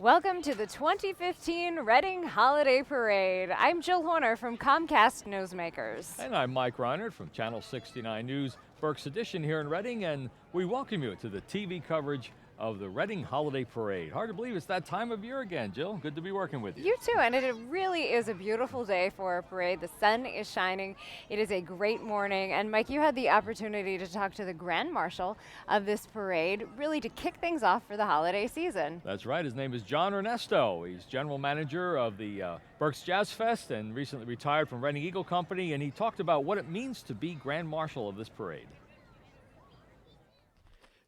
Welcome to the 2015 Reading Holiday Parade. I'm Jill Horner from Comcast Newsmakers. And I'm Mike Reinert from Channel 69 News, Berks Edition here in Reading, and we welcome you to the TV coverage of the Reading Holiday Parade. Hard to believe it's that time of year again, Jill. Good to be working with you. You too, and it really is a beautiful day for a parade. The sun is shining. It is a great morning, and Mike, you had the opportunity to talk to the Grand Marshal of this parade, really to kick things off for the holiday season. That's right. His name is John Ernesto. He's general manager of the Berks Jazz Fest and recently retired from Reading Eagle Company, and he talked about what it means to be Grand Marshal of this parade.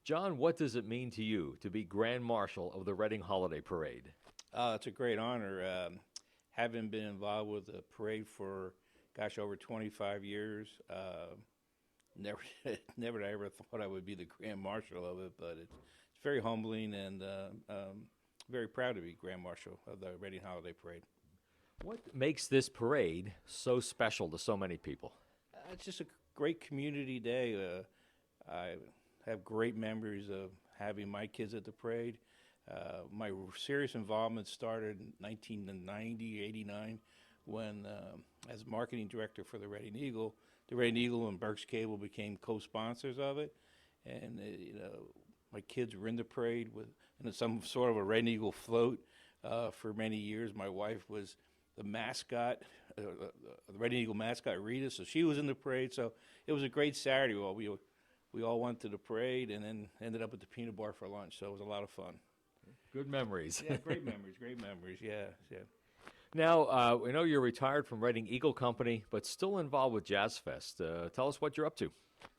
John, what does it mean to you to be Grand Marshal of the Reading Holiday Parade? It's a great honor. Having been involved with the parade for, over 25 years, never did I ever thought I would be the Grand Marshal of it, but it's very humbling and very proud to be Grand Marshal of the Reading Holiday Parade. What makes this parade so special to so many people? It's just a great community day. I have great memories of having my kids at the parade. My serious involvement started in 1990, 89, when, as marketing director for the Reading Eagle and Berks Cable became co-sponsors of it. And, my kids were in the parade in some sort of a Reading Eagle float for many years. My wife was the mascot, the Reading Eagle mascot, Rita, so she was in the parade. So it was a great Saturday. Well, we all went to the parade and then ended up at the peanut bar for lunch, so it was a lot of fun. Good memories. Yeah, great memories, yeah. Now, we know you're retired from Reading Eagle Company, but still involved with Jazz Fest. Tell us what you're up to.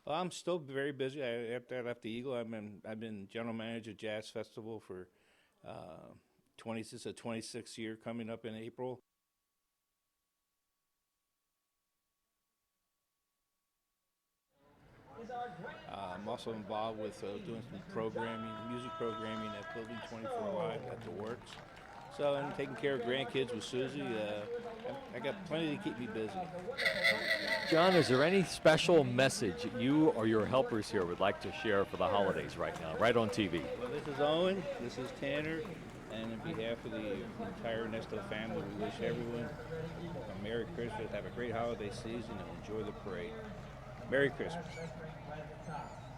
Well, I'm still very busy. After I left the Eagle, I've been general manager of Jazz Festival for 26th year coming up in April. I'm also involved with doing some music programming at Building 24 Live at the Works. So I'm taking care of grandkids with Susie. I got plenty to keep me busy. John, is there any special message you or your helpers here would like to share for the holidays right now, right on TV? Well, this is Owen, this is Tanner, and on behalf of the entire Ernesto family, we wish everyone a Merry Christmas, have a great holiday season, and enjoy the parade. Merry Christmas.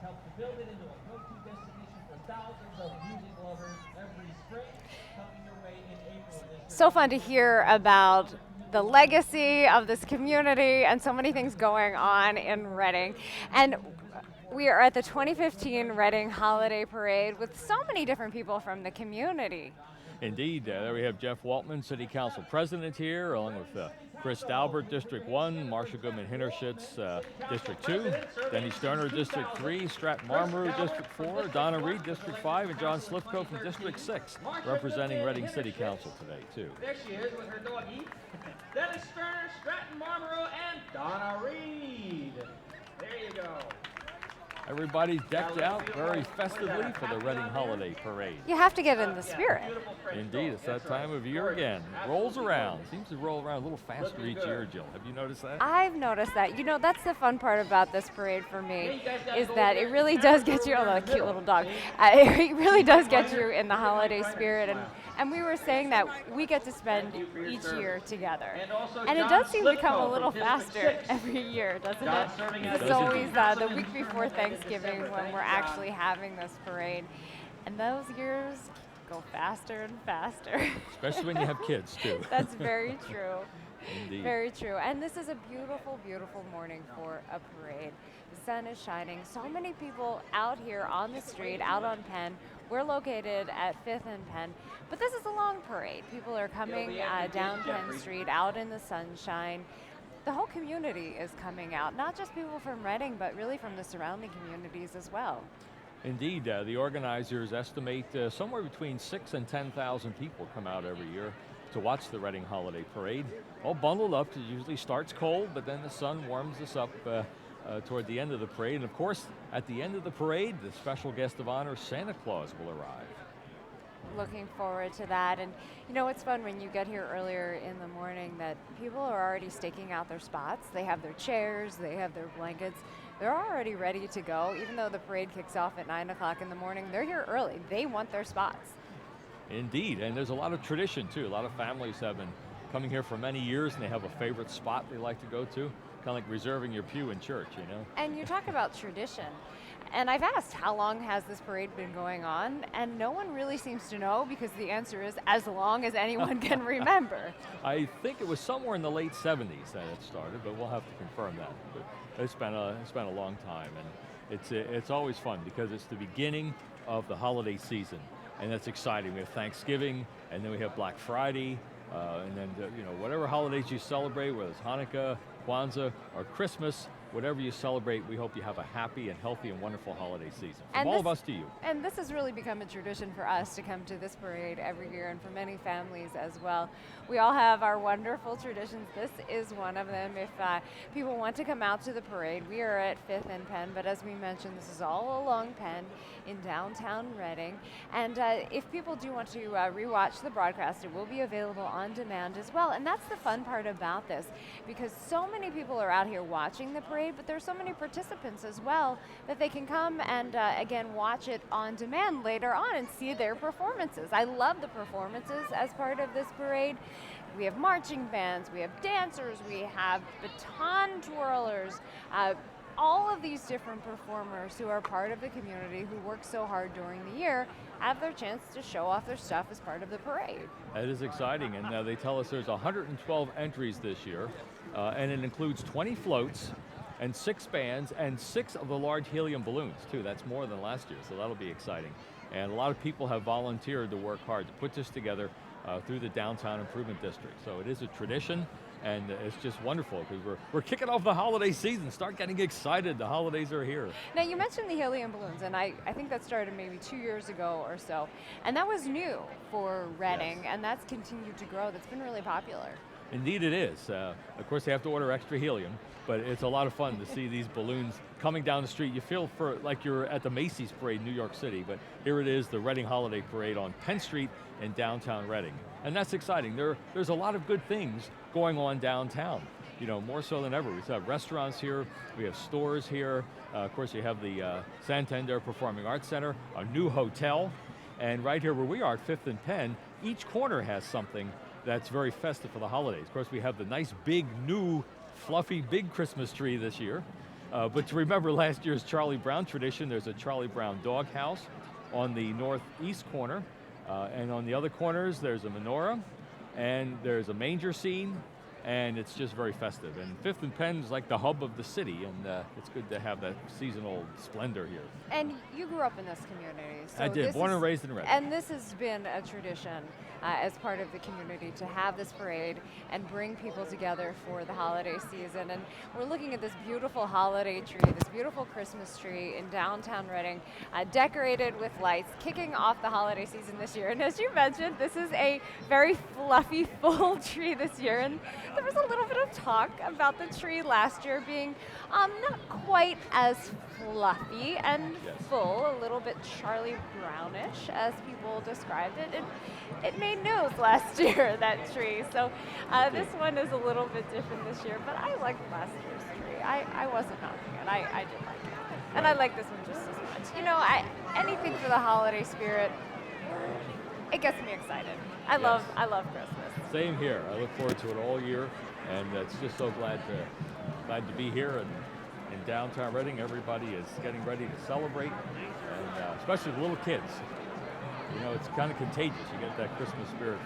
Help to build it into a go-to destination for thousands of music lovers every spring, coming your way in April. So fun to hear about the legacy of this community and so many things going on in Reading. And we are at the 2015 Reading Holiday Parade with so many different people from the community. Indeed, there we have Jeff Waltman, City Council President here, along with Chris Dalbert, District 1, Marsha Goodman-Hinnerschutz, District 2, Denny Sterner, District 3, Stratton Marmaru, District 4, Donna Reed, District 5, and John Slifko from District 6, representing Reading City Council today, too. There she is with her doggy. Dennis Sterner, Stratton Marmaru, and Donna Reed. There you go. Everybody's decked out very festively for the Reading Holiday Parade. You have to get in the spirit. Indeed, it's that time of year again. It rolls around. Seems to roll around a little faster each year, Jill. Have you noticed that? I've noticed that. You know, that's the fun part about this parade for me, is that it really does get you, oh, that cute little dog. It really does get you in the holiday spirit. And we were saying that we get to spend each year together. And it does seem to come a little faster every year, doesn't it? It's always the week before Thanksgiving when we're actually having this parade. And those years go faster and faster. Especially when you have kids, too. That's very true. Indeed. Very true. And this is a beautiful, beautiful morning for a parade. The sun is shining. So many people out here on the street, out on Penn. We're located at 5th and Penn. But this is a long parade. People are coming down Penn Street, out in the sunshine. The whole community is coming out, not just people from Reading, but really from the surrounding communities as well. Indeed, the organizers estimate somewhere between 6,000 and 10,000 people come out every year to watch the Reading Holiday Parade. All bundled up. It usually starts cold, but then the sun warms us up toward the end of the parade. And of course, at the end of the parade, the special guest of honor, Santa Claus, will arrive. Looking forward to that. And you know, it's fun when you get here earlier in the morning that people are already staking out their spots. They have their chairs, they have their blankets. They're already ready to go. Even though the parade kicks off at 9 o'clock in the morning, they're here early. They want their spots. Indeed, and there's a lot of tradition too. A lot of families have been coming here for many years and they have a favorite spot they like to go to, kind of like reserving your pew in church, you know? And you talk about tradition. And I've asked, how long has this parade been going on? And no one really seems to know, because the answer is as long as anyone can remember. I think it was somewhere in the late 70s that it started, but we'll have to confirm that. But it's been a long time, and it's always fun because it's the beginning of the holiday season, and that's exciting. We have Thanksgiving, and then we have Black Friday, and then whatever holidays you celebrate, whether it's Hanukkah, Kwanzaa, or Christmas. Whatever you celebrate, we hope you have a happy and healthy and wonderful holiday season. From all of us to you. And this has really become a tradition for us to come to this parade every year, and for many families as well. We all have our wonderful traditions. This is one of them. If people want to come out to the parade, we are at 5th and Penn, but as we mentioned, this is all along Penn in downtown Reading. And if people do want to rewatch the broadcast, it will be available on demand as well. And that's the fun part about this, because so many people are out here watching the parade, but there's so many participants as well that they can come and again watch it on demand later on and see their performances. I love the performances as part of this parade. We have marching bands, we have dancers, we have baton twirlers, all of these different performers who are part of the community, who work so hard during the year, have their chance to show off their stuff as part of the parade. That is exciting, and they tell us there's 112 entries this year, and it includes 20 floats, and 6 bands, and 6 of the large helium balloons too. That's more than last year, so that'll be exciting. And a lot of people have volunteered to work hard to put this together through the Downtown Improvement District. So it is a tradition, and it's just wonderful because we're kicking off the holiday season. Start getting excited, the holidays are here. Now you mentioned the helium balloons, and I think that started maybe 2 years ago or so, and that was new for Reading, Yes. and that's continued to grow. That's been really popular. Indeed it is. Of course they have to order extra helium, but it's a lot of fun to see these balloons coming down the street. You feel like you're at the Macy's parade in New York City, but here it is, the Reading Holiday Parade on Penn Street in downtown Reading. And that's exciting. There's a lot of good things going on downtown, more so than ever. We have restaurants here, we have stores here. Of course you have the Santander Performing Arts Center, a new hotel, and right here where we are at 5th and Penn, each corner has something that's very festive for the holidays. Of course, we have the nice big new fluffy big Christmas tree this year. But to remember last year's Charlie Brown tradition, there's a Charlie Brown dog house on the northeast corner. And on the other corners, there's a menorah, and there's a manger scene, and it's just very festive. And 5th and Penn is like the hub of the city, and it's good to have that seasonal splendor here. And you grew up in this community. So I did, born and raised in Reading. And this has been a tradition as part of the community to have this parade and bring people together for the holiday season. And we're looking at this beautiful holiday tree, this beautiful Christmas tree in downtown Reading, decorated with lights, kicking off the holiday season this year. And as you mentioned, this is a very fluffy, full tree this year. And there was a little bit of talk about the tree last year being not quite as fluffy and Yes. full, a little bit Charlie Brownish, as people described it. It made news last year, that tree. So this one is a little bit different this year, but I liked last year's tree. I wasn't knocking it. I did like it. And I like this one just as much. Anything for the holiday spirit, it gets me excited. I love Christmas. Same here. I look forward to it all year, and it's just so glad to be here and in downtown Reading. Everybody is getting ready to celebrate, and especially the little kids. It's kind of contagious. You get that Christmas spirit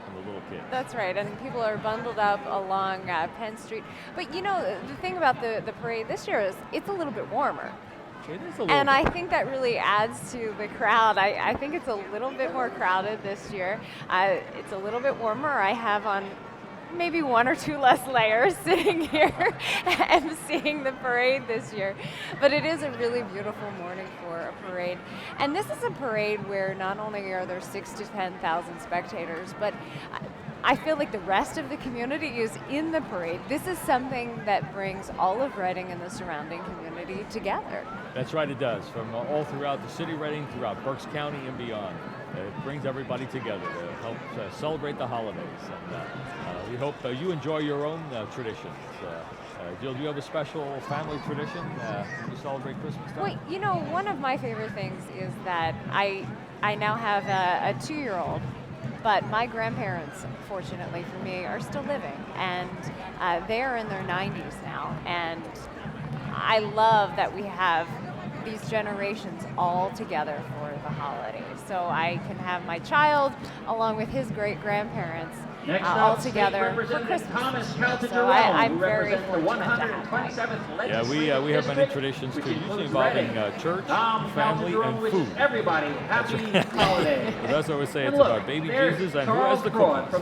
from the little kids. That's right, and people are bundled up along Penn Street. But the thing about the parade this year is it's a little bit warmer. It is a little And bit. I think that really adds to the crowd. I think it's a little bit more crowded this year. It's a little bit warmer. I have on maybe 1 or 2 less layers sitting here and seeing the parade this year. But it is a really beautiful morning for a parade. And this is a parade where not only are there 6,000 to 10,000 spectators, but I feel like the rest of the community is in the parade. This is something that brings all of Reading and the surrounding community together. That's right, it does. From all throughout the city of Reading, throughout Berks County and beyond. It brings everybody together to help celebrate the holidays. And we hope you enjoy your own traditions Jill, do you have a special family tradition when you celebrate Christmas time? Well, you know, one of my favorite things is that I now have a 2-year-old, but my grandparents, fortunately for me, are still living, and they're in their 90s now, and I love that we have these generations all together for the holidays. So I can have my child along with his great-grandparents all together for Christmas. So I'm very fortunate to have that. Yeah, we have many traditions too, usually involving church, family, and food. Everybody, happy holiday. That's what we say, it's about baby Jesus and who has the cookies.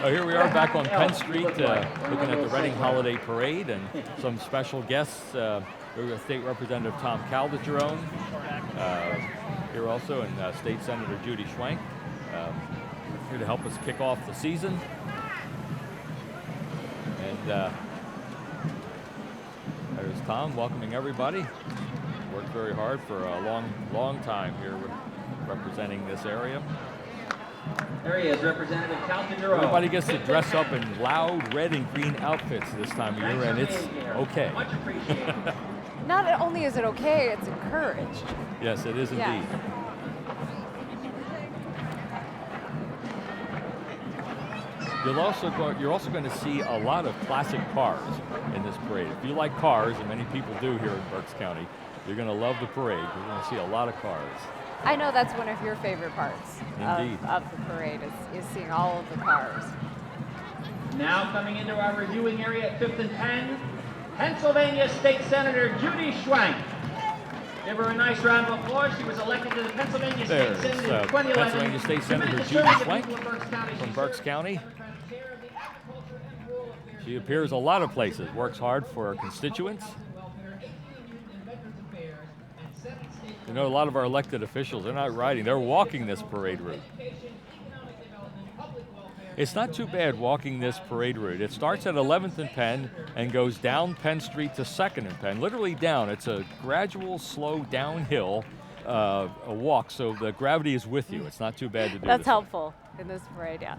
Oh, here we are back on Penn Street, looking at the Reading Holiday Parade and some special guests. We have State Representative Tom Calderone here also, and State Senator Judy Schwenk here to help us kick off the season. And there's Tom welcoming everybody. Worked very hard for a long time here representing this area. There he is, Representative Calderone. Everybody gets to dress up in loud red and green outfits this time of year, and it's okay. Much appreciated. Not only is it okay, it's encouraged. Yes, it is indeed. Yes. You're also going to see a lot of classic cars in this parade. If you like cars, and many people do here in Berks County, you're going to love the parade. You're going to see a lot of cars. I know that's one of your favorite parts of the parade is seeing all of the cars. Now coming into our reviewing area at 5th and Penn, Pennsylvania State Senator Judy Schwenk. Give her a nice round of applause. She was elected to the Pennsylvania State Senate in 2011. Pennsylvania State Senator Judy Schwenk from Berks County. She appears a lot of places, works hard for her constituents. You know, a lot of our elected officials, they're not riding, they're walking this parade route. It's not too bad walking this parade route. It starts at 11th and Penn and goes down Penn Street to 2nd and Penn, literally down. It's a gradual, slow downhill a walk, so the gravity is with you. It's not too bad to do. That's helpful in this parade, yeah.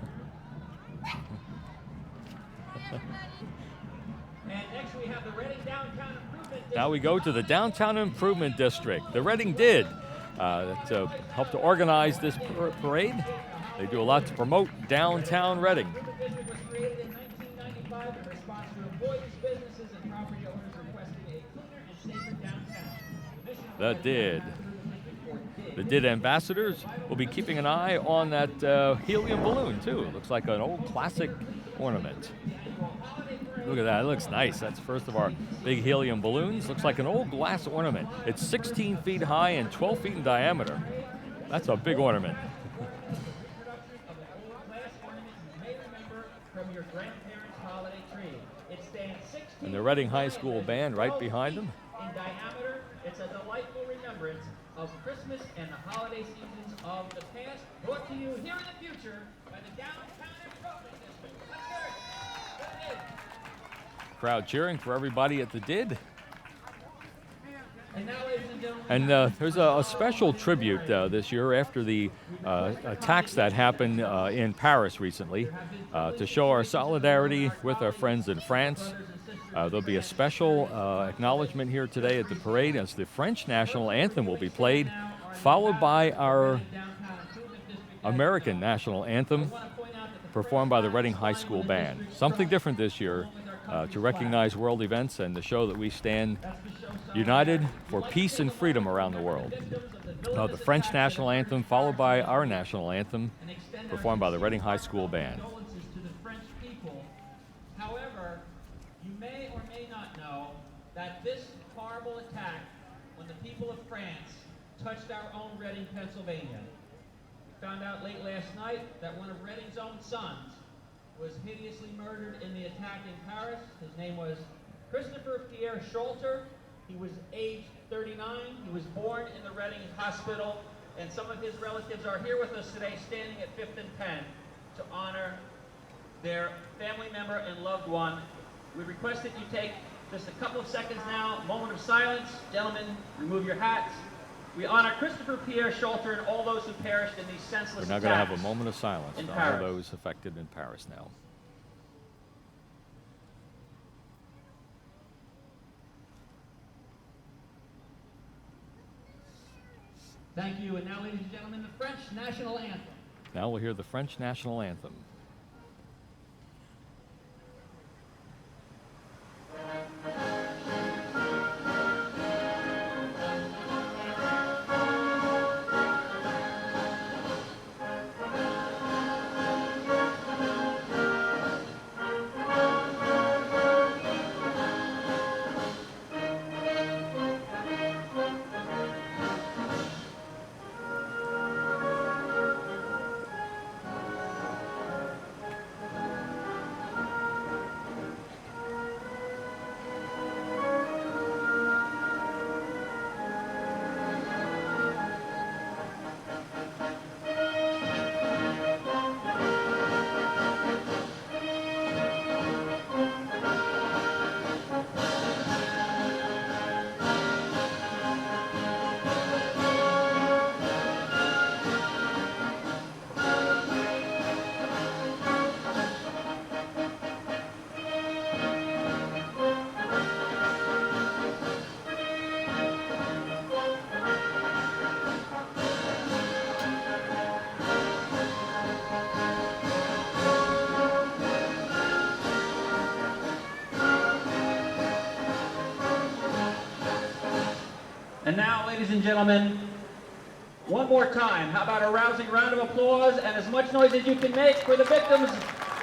And next we have the Reading Downtown Improvement District. Now we go to the Downtown Improvement District. The Reading did to help to organize this parade. They do a lot to promote downtown Reading. The district was created in 1995 in response to employees, businesses, and property owners requesting a cleaner and safer downtown. The did. The did ambassadors will be keeping an eye on that helium balloon too. It looks like an old classic ornament. Look at that, it looks nice. That's first of our big helium balloons. Looks like an old glass ornament. It's 16 feet high and 12 feet in diameter. That's a big ornament. And the Reading High School band right behind them. In diameter, it's a delightful remembrance of Christmas and the holiday seasons of the past, brought to you here in the future by the Downtown Improvement District. Let's hear it. Crowd cheering for everybody at the did. And now, ladies and gentlemen, And there's a special tribute this year after the attacks that happened in Paris recently to show our solidarity with our friends in France. There'll be a special acknowledgement here today at the parade as the French national anthem will be played, followed by our American national anthem performed by the Reading High School Band. Something different this year to recognize world events and to show that we stand united for peace and freedom around the world. The French national anthem followed by our national anthem performed by the Reading High School Band. to the French people. However, you may or may not know that this horrible attack on the people of France touched our own Reading, Pennsylvania. Found out late last night that one of Reading's own sons was hideously murdered in the attack in Paris. His name was Christopher Pierre Scholter. He was aged 39. He was born in the Reading Hospital, and some of his relatives are here with us today, standing at 5th and Penn to honor their family member and loved one. We request that you take just a couple of seconds now, moment of silence. Gentlemen, remove your hats. We honor Christopher Pierre Scholter and all those who perished in these senseless attacks. We're now going to have a moment of silence in for Paris. all those affected in Paris now. Thank you. And now, ladies and gentlemen, the French national anthem. Now we'll hear the French national anthem. And now, ladies and gentlemen, one more time, how about a rousing round of applause and as much noise as you can make for the victims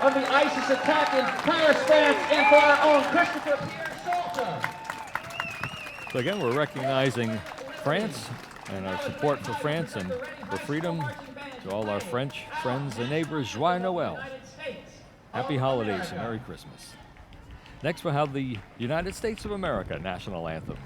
of the ISIS attack in Paris, France, and for our own Christopher Pierre Salta. So again, we're recognizing France and our support for France and for freedom. To all our French friends and neighbors, Joyeux Noël. Happy holidays and Merry Christmas. Next, we'll have the United States of America national anthem.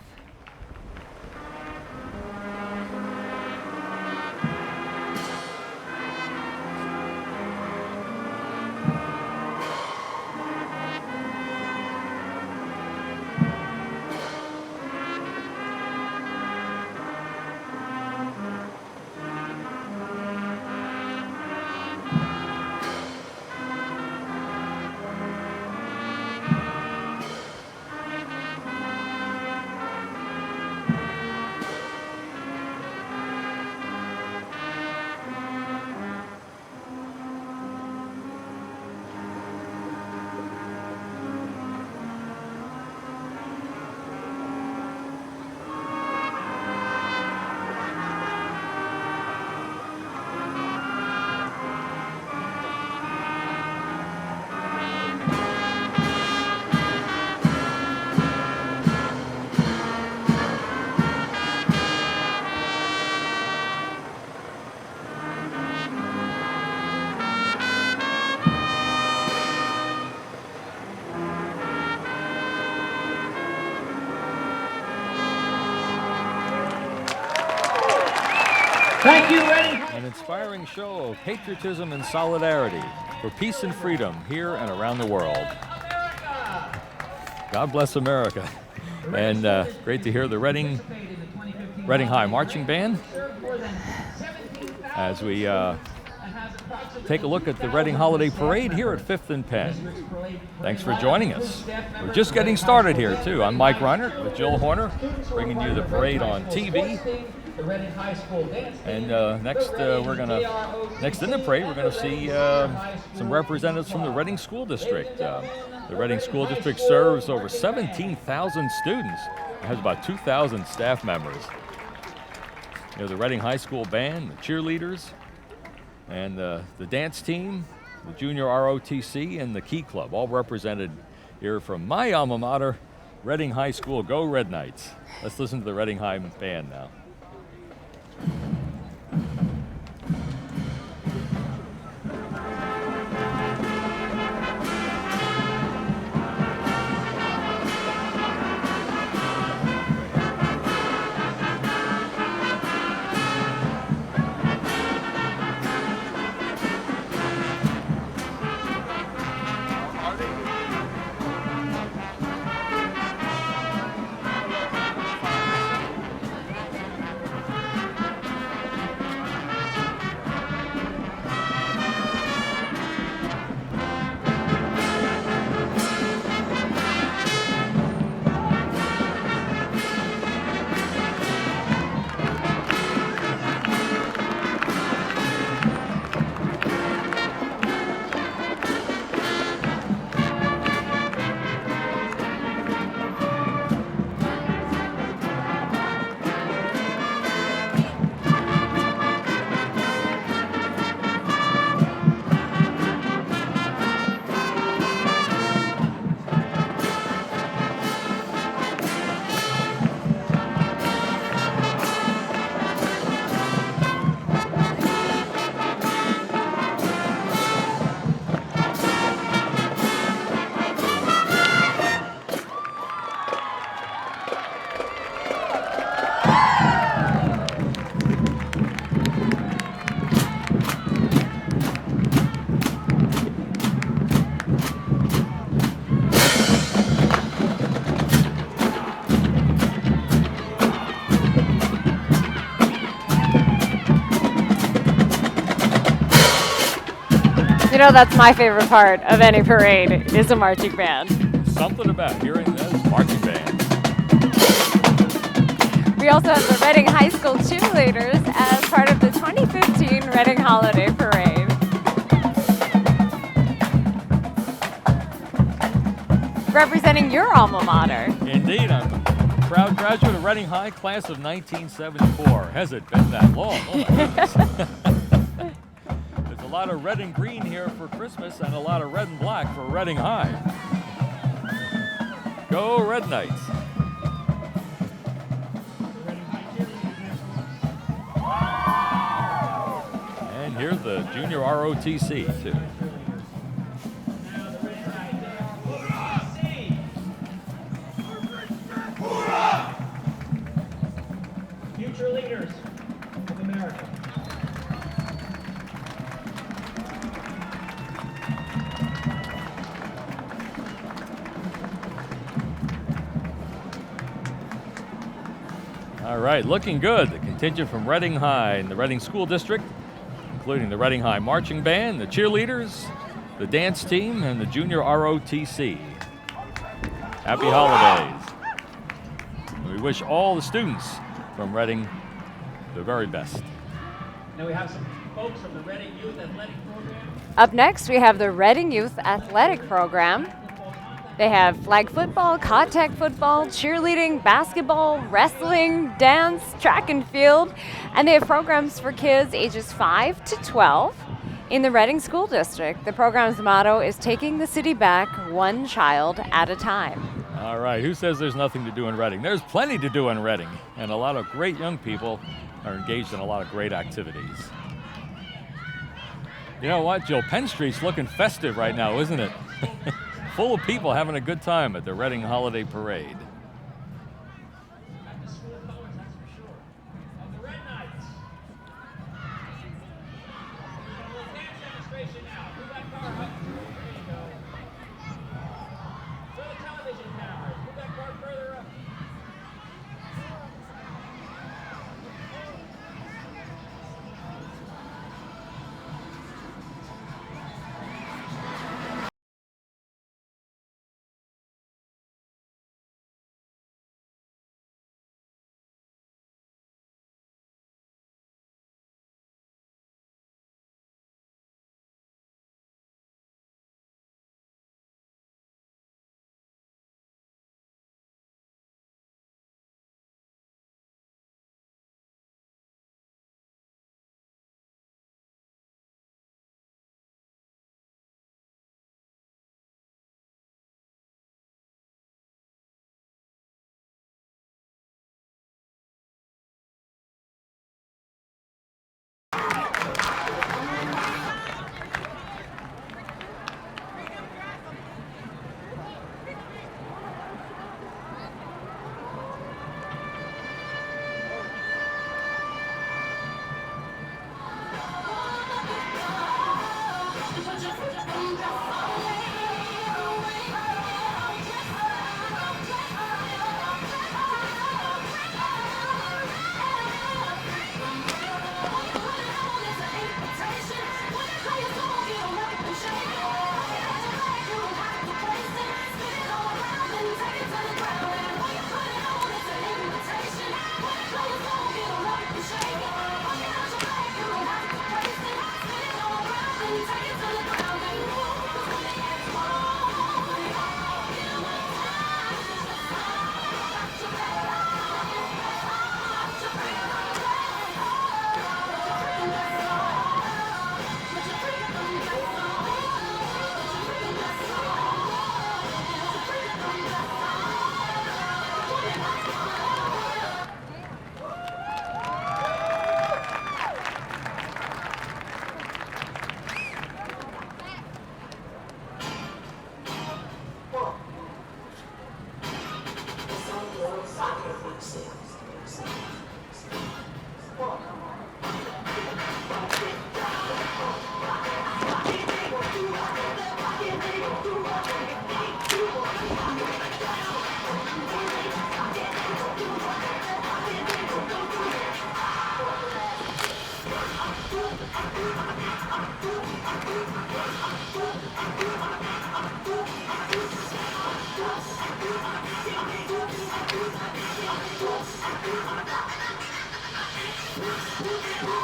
Thank you, Reading. An inspiring show of patriotism and solidarity for peace and freedom here and around the world. God bless America. And great to hear the Reading High Marching Band as we take a look at the Reading Holiday Parade here at 5th and Penn. Thanks for joining us. We're just getting started here, too. I'm Mike Reinert with Jill Horner, bringing you the parade on TV. And next in the parade, we're going to see some representatives from the Reading School District. The Reading School District serves over 17,000 students. It has about 2,000 staff members. You know, the Reading High School Band, the cheerleaders, and the dance team, the Junior ROTC, and the Key Club, all represented here from my alma mater, Reading High School. Go Red Knights. Let's listen to the Reading High Band now. You know, that's my favorite part of any parade is the marching band. Something about hearing those marching bands. We also have the Reading High School cheerleaders as part of the 2015 Reading Holiday Parade. Representing your alma mater. Indeed, I'm a proud graduate of Reading High, class of 1974. Has it been that long? Oh my goodness. There's a lot of red and green here for Christmas and a lot of red and black for Reading High. Go Red Knights. And here's the junior ROTC too. Future leaders of America. All right, looking good. The contingent from Reading High and the Reading School District, including the Reading High Marching Band, the cheerleaders, the dance team, and the junior ROTC. Happy holidays. And we wish all the students from Reading the very best. Now we have some folks from the Reading Youth Athletic Program. Up next, we have the Reading Youth Athletic Program. They have flag football, contact football, cheerleading, basketball, wrestling, dance, track and field, and they have programs for kids ages 5 to 12 in the Reading School District. The program's motto is taking the city back one child at a time. All right, who says there's nothing to do in Reading? There's plenty to do in Reading, and a lot of great young people are engaged in a lot of great activities. You know what, Jill? Penn Street's looking festive right now, isn't it? Full of people having a good time at the Reading Holiday Parade.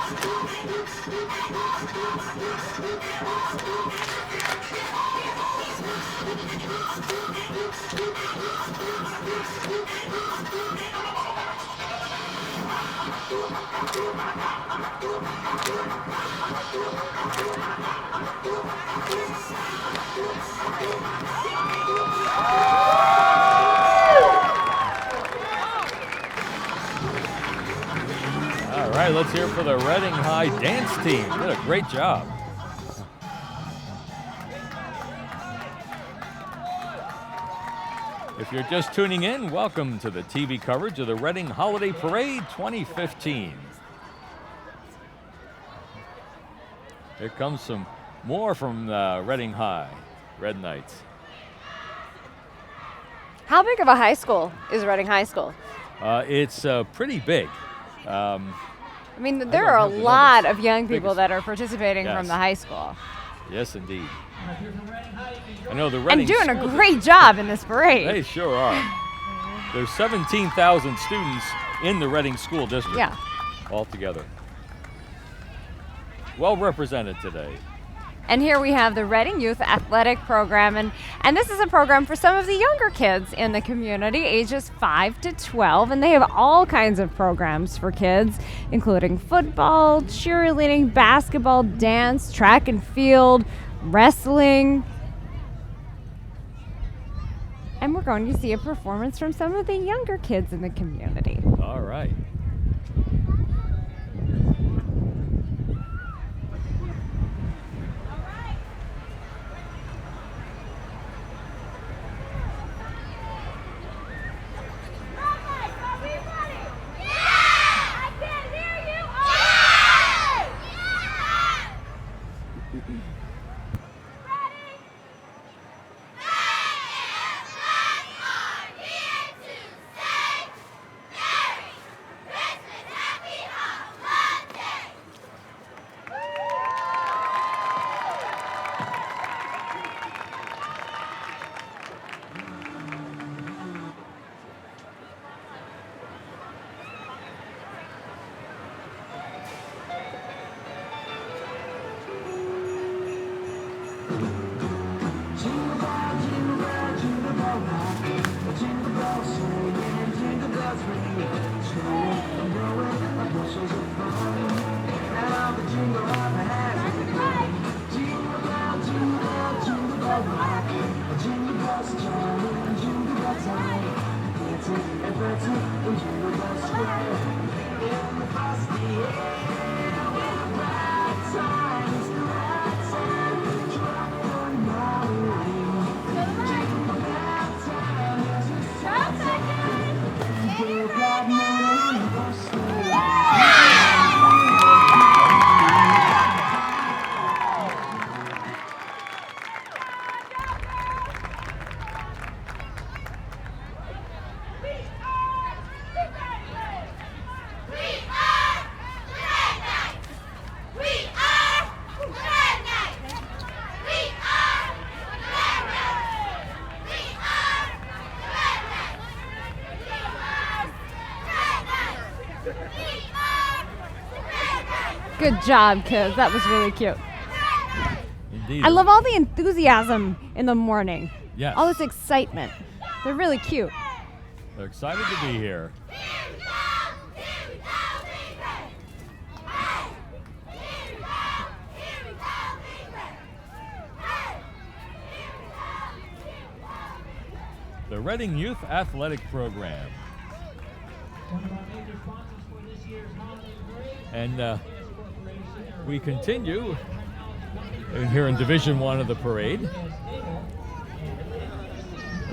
All right, let's hear it for the Reading High dance team. Did a great job. If you're just tuning in, welcome to the TV coverage of the Reading Holiday Parade 2015. Here comes some more from Reading High, Red Knights. How big of a high school is Reading High School? It's pretty big. I mean, there are a lot of young people Biggest. that are participating Yes. from the high school. Yes, indeed. I know the Reading And doing a School great job in this parade. They sure are. There's 17,000 students in the Reading School District. Yeah. Altogether. Well represented today. And here we have the Reading Youth Athletic Program, and this is a program for some of the younger kids in the community, ages 5 to 12, and they have all kinds of programs for kids, including football, cheerleading, basketball, dance, track and field, wrestling. And we're going to see a performance from some of the younger kids in the community. All right. Good job, kids. That was really cute. Indeed. I love all the enthusiasm in the morning. Yes. All this excitement. They're really cute. They're excited to be here. The Reading Youth Athletic Program. One of our major sponsors for this year's holiday parade. And we continue here in Division 1 of the parade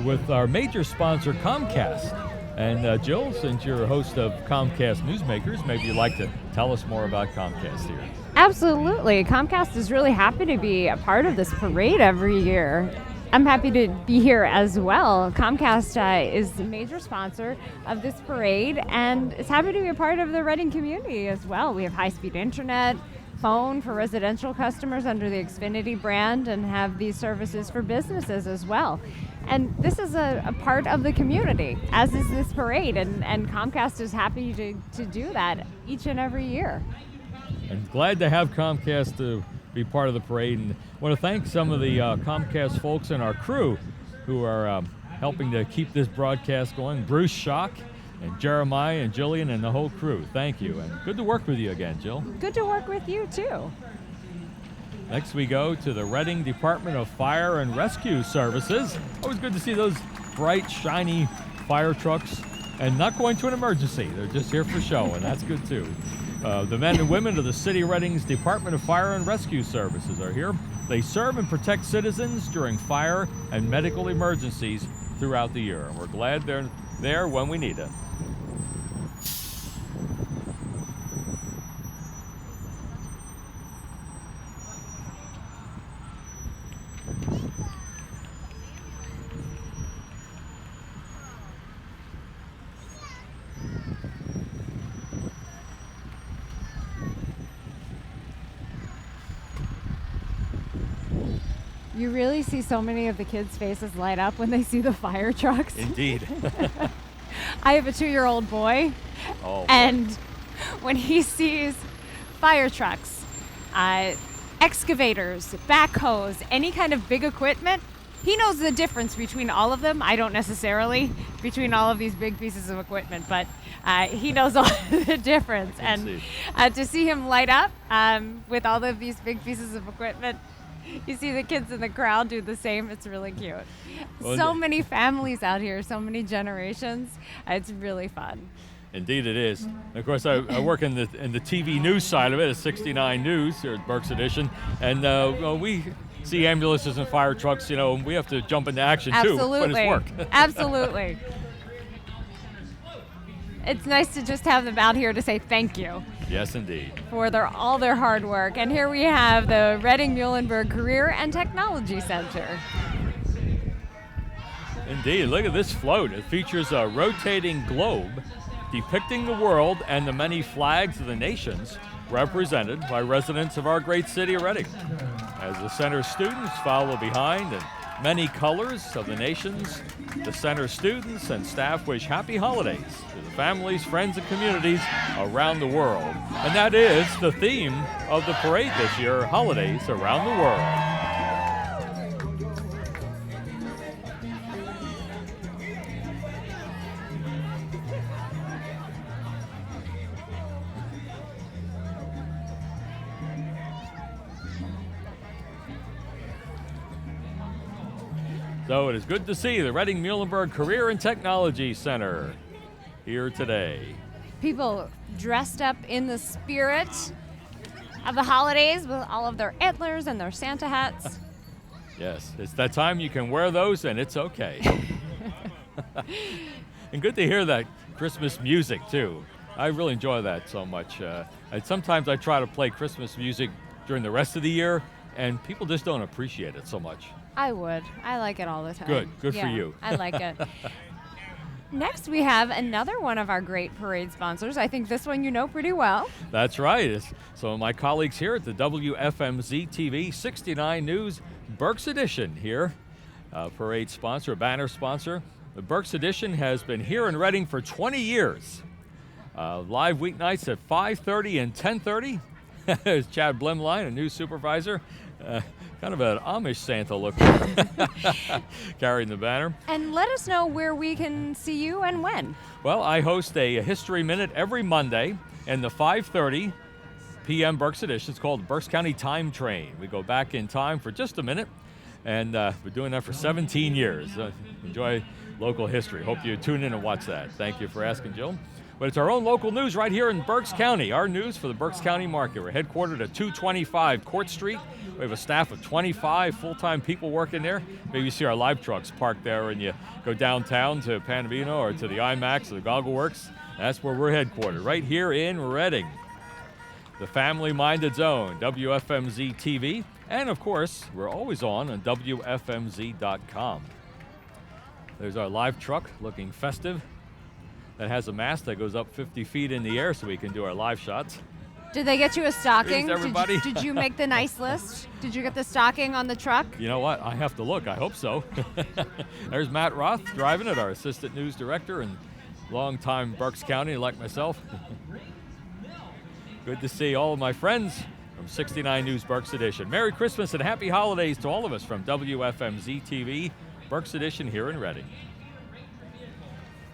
with our major sponsor, Comcast. And Jill, since you're a host of Comcast Newsmakers, maybe you'd like to tell us more about Comcast here. Absolutely. Comcast is really happy to be a part of this parade every year. I'm happy to be here as well. Comcast is the major sponsor of this parade and is happy to be a part of the Reading community as well. We have high-speed internet, phone for residential customers under the Xfinity brand, and have these services for businesses as well. And this is a part of the community, as is this parade, and Comcast is happy to do that each and every year. And glad to have Comcast to be part of the parade. And I want to thank some of the Comcast folks and our crew who are helping to keep this broadcast going. Bruce Schock and Jeremiah and Jillian and the whole crew. Thank you. And good to work with you again, Jill. Good to work with you, too. Next we go to the Reading Department of Fire and Rescue Services. Always good to see those bright, shiny fire trucks and not going to an emergency. They're just here for show, and that's good too. The men and women of the City of Reading's Department of Fire and Rescue Services are here. They serve and protect citizens during fire and medical emergencies throughout the year, and we're glad they're there when we need them. You really see so many of the kids' faces light up when they see the fire trucks. Indeed. I have a 2-year-old boy, Oh, and when he sees fire trucks, excavators, backhoes, any kind of big equipment, he knows the difference between all of them. I don't necessarily, between all of these big pieces of equipment, but he knows all the difference. And to see him light up with all of these big pieces of equipment, you see the kids in the crowd do the same. It's really cute. Well, so many families out here, so many generations. It's really fun. Indeed it is. And of course, I work in the TV news side of it at 69 News here at Berks Edition, and well, we see ambulances and fire trucks, you know, and we have to jump into action too when it's work. Absolutely. It's nice to just have them out here to say thank you. Yes, indeed. For all their hard work. And here we have the Reading-Muhlenberg Career and Technology Center. Indeed. Look at this float. It features a rotating globe depicting the world and the many flags of the nations represented by residents of our great city of Reading. As the center students follow behind in many colors of the nations, the center students and staff wish happy holidays to the families, friends, and communities around the world. And that is the theme of the parade this year, holidays around the world. So it is good to see the Reading-Muhlenberg Career and Technology Center here today. People dressed up in the spirit of the holidays with all of their antlers and their Santa hats. Yes, it's that time you can wear those and it's okay. And good to hear that Christmas music too. I really enjoy that so much. And sometimes I try to play Christmas music during the rest of the year and people just don't appreciate it so much. I would. I like it all the time. Good for you. I like it. Next, we have another one of our great parade sponsors. I think this one you know pretty well. That's right. It's some of my colleagues here at the WFMZ TV 69 News Berks Edition here. Parade sponsor, banner sponsor. The Berks Edition has been here in Reading for 20 years. Live weeknights at 5:30 and 10:30. There's Chad Blimline, a new supervisor. Kind of an Amish Santa look carrying the banner. And let us know where we can see you and when. Well, I host a History Minute every Monday in the 5:30 p.m. Berks Edition. It's called Berks County Time Train. We go back in time for just a minute, and we're doing that for 17 years. Enjoy local history. Hope you tune in and watch that. Thank you for asking, Jill. But it's our own local news right here in Berks County. Our news for the Berks County market. We're headquartered at 225 Court Street. We have a staff of 25 full-time people working there. Maybe you see our live trucks parked there when you go downtown to Panavino or to the IMAX or the Goggle Works. That's where we're headquartered, right here in Reading. The family-minded zone, WFMZ TV. And of course, we're always on WFMZ.com. There's our live truck looking festive. That has a mast that goes up 50 feet in the air so we can do our live shots. Did they get you a stocking? Greetings, everybody. Did you make the nice list? Did you get the stocking on the truck? You know what? I have to look. I hope so. There's Matt Roth driving it, our assistant news director and longtime Berks County like myself. Good to see all of my friends from 69 News Berks Edition. Merry Christmas and happy holidays to all of us from WFMZ TV, Berks Edition here in Reading.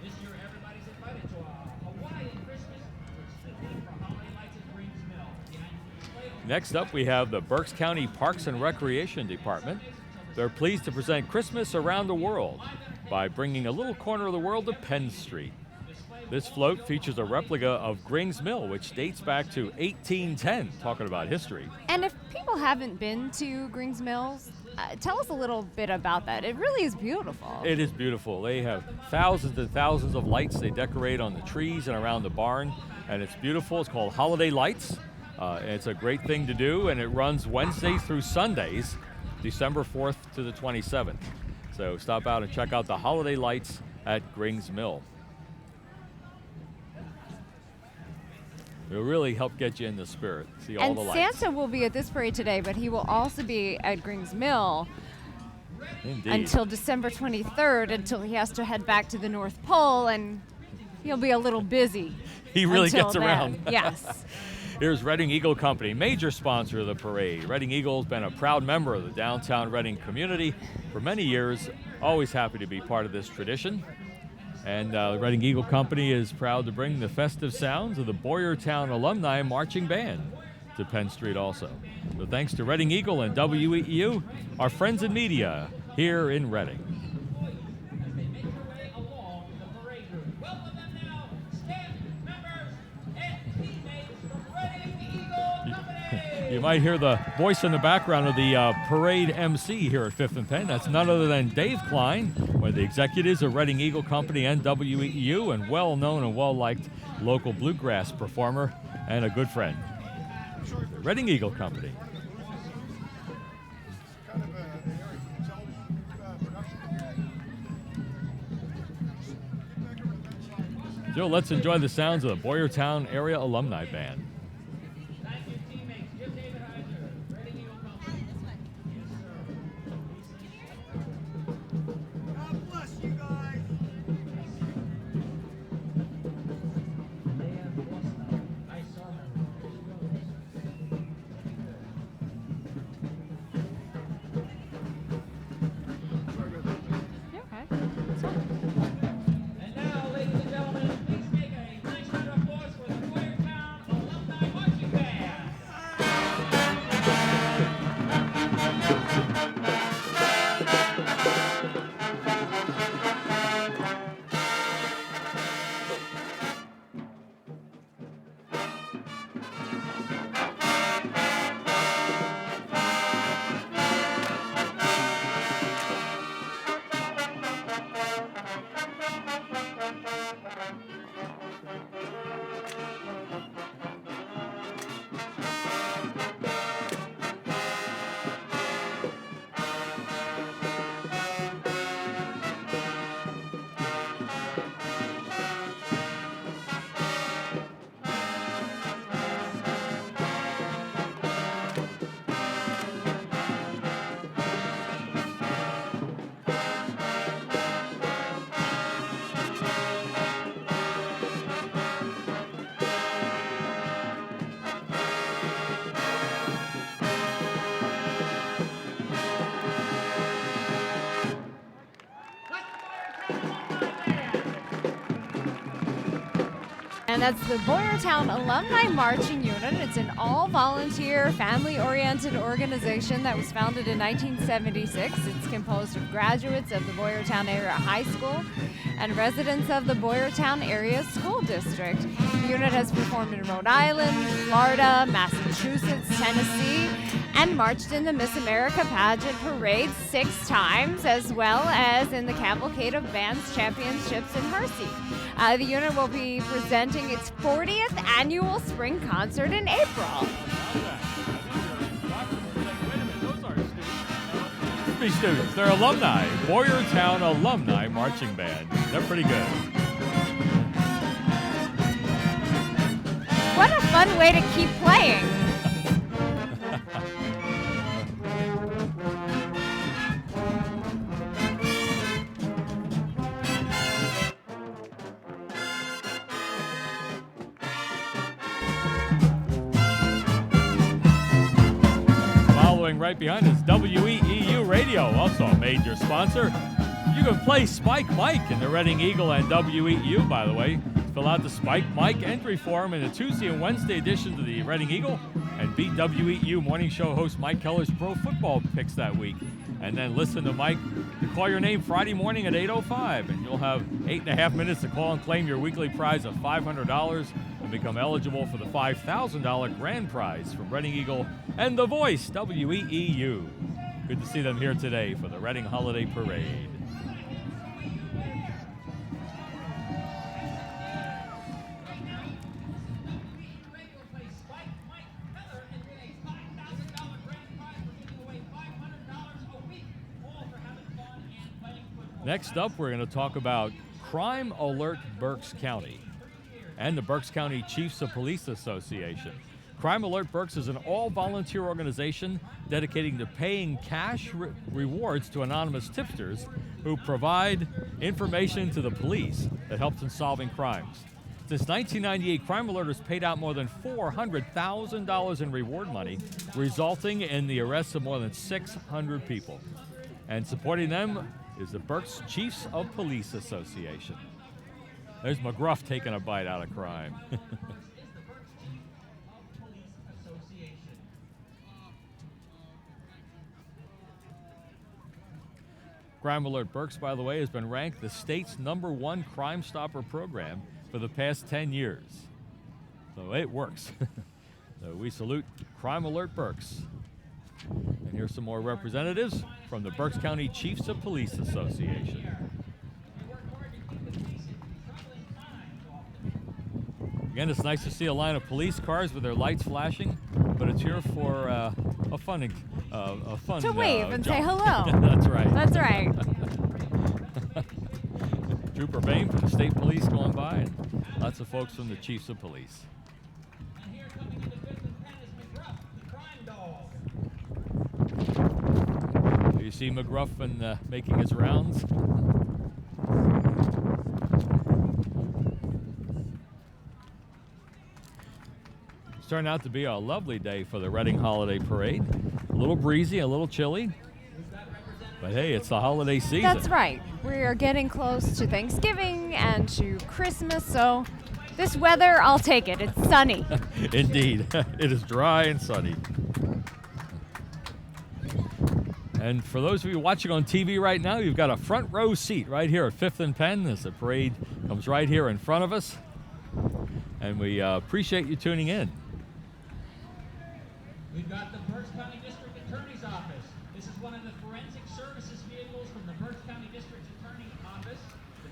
This year, everybody's invited to a Hawaiian Christmas, which is the theme for holiday lights at Green's Mill. Next up, we have the Berks County Parks and Recreation Department. They're pleased to present Christmas Around the World by bringing a little corner of the world to Penn Street. This float features a replica of Grings Mill, which dates back to 1810, talking about history. And if people haven't been to Grings Mills, tell us a little bit about that. It really is beautiful. It is beautiful. They have thousands and thousands of lights they decorate on the trees and around the barn, and it's beautiful. It's called Holiday Lights. It's a great thing to do, and it runs Wednesdays through Sundays, December 4th to the 27th. So stop out and check out the Holiday Lights at Grings Mill. It'll really help get you in the spirit, see all And the lights. Santa will be at this parade today, but he will also be at Grings Mill Indeed. until December 23rd, until he has to head back to the North Pole, and he'll be a little busy. He really until gets then. around. Yes. Here's Reading Eagle Company, major sponsor of the parade. Reading Eagle's been a proud member of the downtown Reading community for many years, always happy to be part of this tradition. And the Reading Eagle Company is proud to bring the festive sounds of the Boyertown Alumni Marching Band to Penn Street also. So thanks to Reading Eagle and WEEU, our friends in media here in Reading. As they make their way along the parade route. Welcome them now, staff members and teammates from Reading Eagle Company. You might hear the voice in the background of the parade MC here at 5th and Penn. That's none other than Dave Klein, one of the executives of Reading Eagle Company and WEEU, and well-known and well-liked local bluegrass performer and a good friend. Reading Eagle Company. Joe, let's enjoy the sounds of the Boyertown Area Alumni Band. Thank you, teammates. Give David Heiser, Reading Eagle Company. God bless you guys. I saw them. And now, ladies and gentlemen, please make a nice round of applause for the Boyertown Alumni Marching Band. And that's the Boyertown Alumni Marching Unit. It's an all-volunteer, family-oriented organization that was founded in 1976. It's composed of graduates of the Boyertown Area High School and residents of the Boyertown Area School District. The unit has performed in Rhode Island, Florida, Massachusetts, Tennessee, and marched in the Miss America Pageant Parade 6 times, as well as in the Cavalcade of Bands Championships in Hershey. The unit will be presenting its 40th annual spring concert in April. Be students. They're alumni. Boyertown Alumni Marching Band. They're pretty good. What a fun way to keep playing. Playing right behind us, WEEU Radio, also a major sponsor. You can play Spike Mike in the Reading Eagle and WEEU, by the way. Fill out the Spike Mike entry form in the Tuesday and Wednesday edition of the Reading Eagle and beat WEEU morning show host Mike Keller's pro football picks that week. And then listen to Mike to call your name Friday morning at 8:05, and you'll have 8.5 minutes to call and claim your weekly prize of $500 and become eligible for the $5,000 grand prize from Reading Eagle and The Voice, WEEU. Good to see them here today for the Reading Holiday Parade. Next up, we're going to talk about Crime Alert Berks County and the Berks County Chiefs of Police Association. Crime Alert Berks is an all-volunteer organization dedicating to paying cash rewards to anonymous tipsters who provide information to the police that helps in solving crimes. Since 1998, Crime Alert has paid out more than $400,000 in reward money, resulting in the arrests of more than 600 people. And supporting them is the Berks Chiefs of Police Association. There's McGruff taking a bite out of crime. Crime Alert Berks, by the way, has been ranked the state's #1 Crime Stopper program for the past 10 years. So it works. So we salute Crime Alert Berks. And here's some more representatives from the Berks County Chiefs of Police Association. Again, it's nice to see a line of police cars with their lights flashing, but it's here for a fun to wave and say jump. hello. That's right. That's right. Trooper Bain from the state police going by, and lots of folks from the Chiefs of Police. And here coming into 5th and 10 is McGruff, the crime dog. You see McGruff making his rounds. It's turned out to be a lovely day for the Reading Holiday Parade. A little breezy, a little chilly. But hey, it's the holiday season. That's right. We are getting close to Thanksgiving and to Christmas, so this weather, I'll take it. It's sunny. Indeed. It is dry and sunny. And for those of you watching on TV right now, you've got a front row seat right here at 5th and Penn as the parade comes right here in front of us. And we appreciate you tuning in. We've got the Berks County District Attorney's Office. This is one of the forensic services vehicles from the Berks County District Attorney's Office.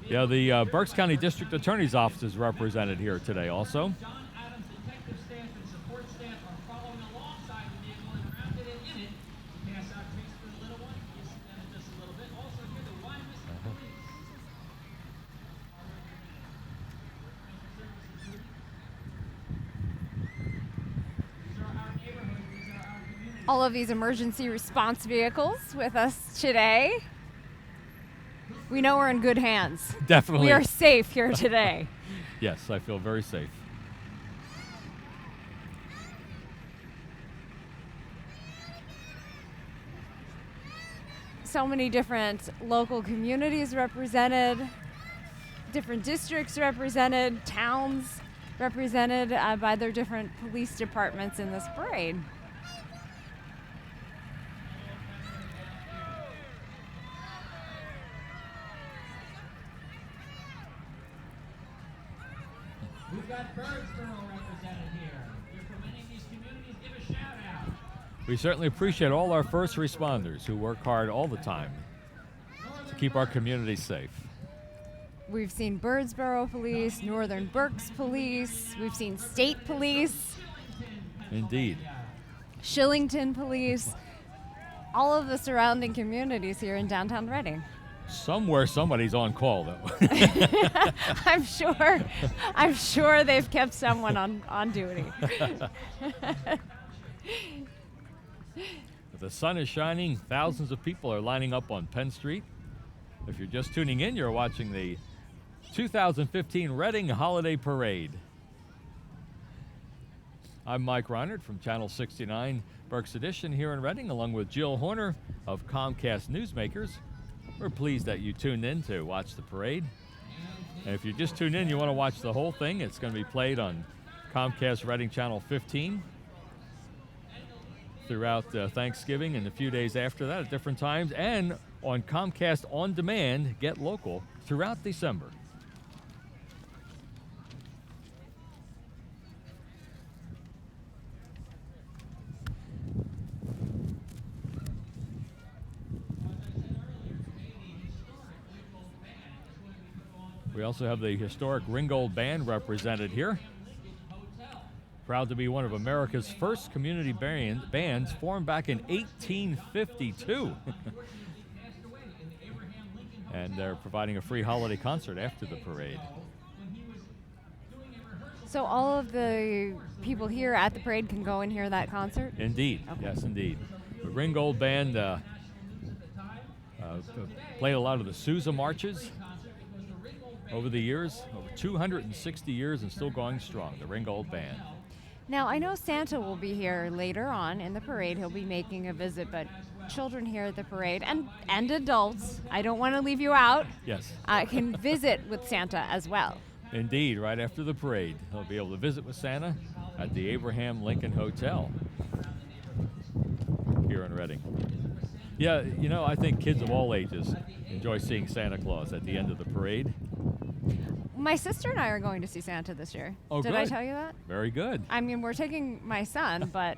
Yeah, the Berks County District Attorney's Office is represented here today also. John Adams detective staff and support staff are following alongside the vehicle and around it and in it. Pass out treats for the little one. You see that in just a little bit. Also here, the Wyoming Police. These are our neighborhoods. These are our communities. All of these emergency response vehicles with us today. We know we're in good hands. Definitely. We are safe here today. Yes, I feel very safe. So many different local communities represented, different districts represented, towns represented by their different police departments in this parade. We've got Birdsboro represented here. If you're from any of these communities, give a shout out. We certainly appreciate all our first responders who work hard all the time to keep our community safe. We've seen Birdsboro Police, Northern Berks Police, we've seen State Police, Indeed. Shillington Police, all of the surrounding communities here in downtown Reading. Somewhere somebody's on call, though. I'm sure they've kept someone on duty. The sun is shining. Thousands of people are lining up on Penn Street. If you're just tuning in, you're watching the 2015 Reading Holiday Parade. I'm Mike Reinert from Channel 69, Berks Edition here in Reading, along with Jill Horner of Comcast Newsmakers. We're pleased that you tuned in to watch the parade. And if you just tuned in, you want to watch the whole thing, it's going to be played on Comcast Reading Channel 15 throughout Thanksgiving and a few days after that at different times, and on Comcast On Demand, Get Local, throughout December. We also have the historic Ringgold Band represented here. Proud to be one of America's first community bands, formed back in 1852. And they're providing a free holiday concert after the parade. So all of the people here at the parade can go and hear that concert? Indeed, Okay. yes indeed. The Ringgold Band played a lot of the Sousa marches over the years, over 260 years and still going strong, the Ringgold Band. Now, I know Santa will be here later on in the parade. He'll be making a visit, but children here at the parade, and adults, I don't want to leave you out, Yes. can visit with Santa as well. Indeed, right after the parade, he'll be able to visit with Santa at the Abraham Lincoln Hotel here in Reading. Yeah, you know, I think kids of all ages enjoy seeing Santa Claus at the end of the parade. My sister and I are going to see Santa this year. Oh, Did I good. tell you that? Very good. I mean, we're taking my son, but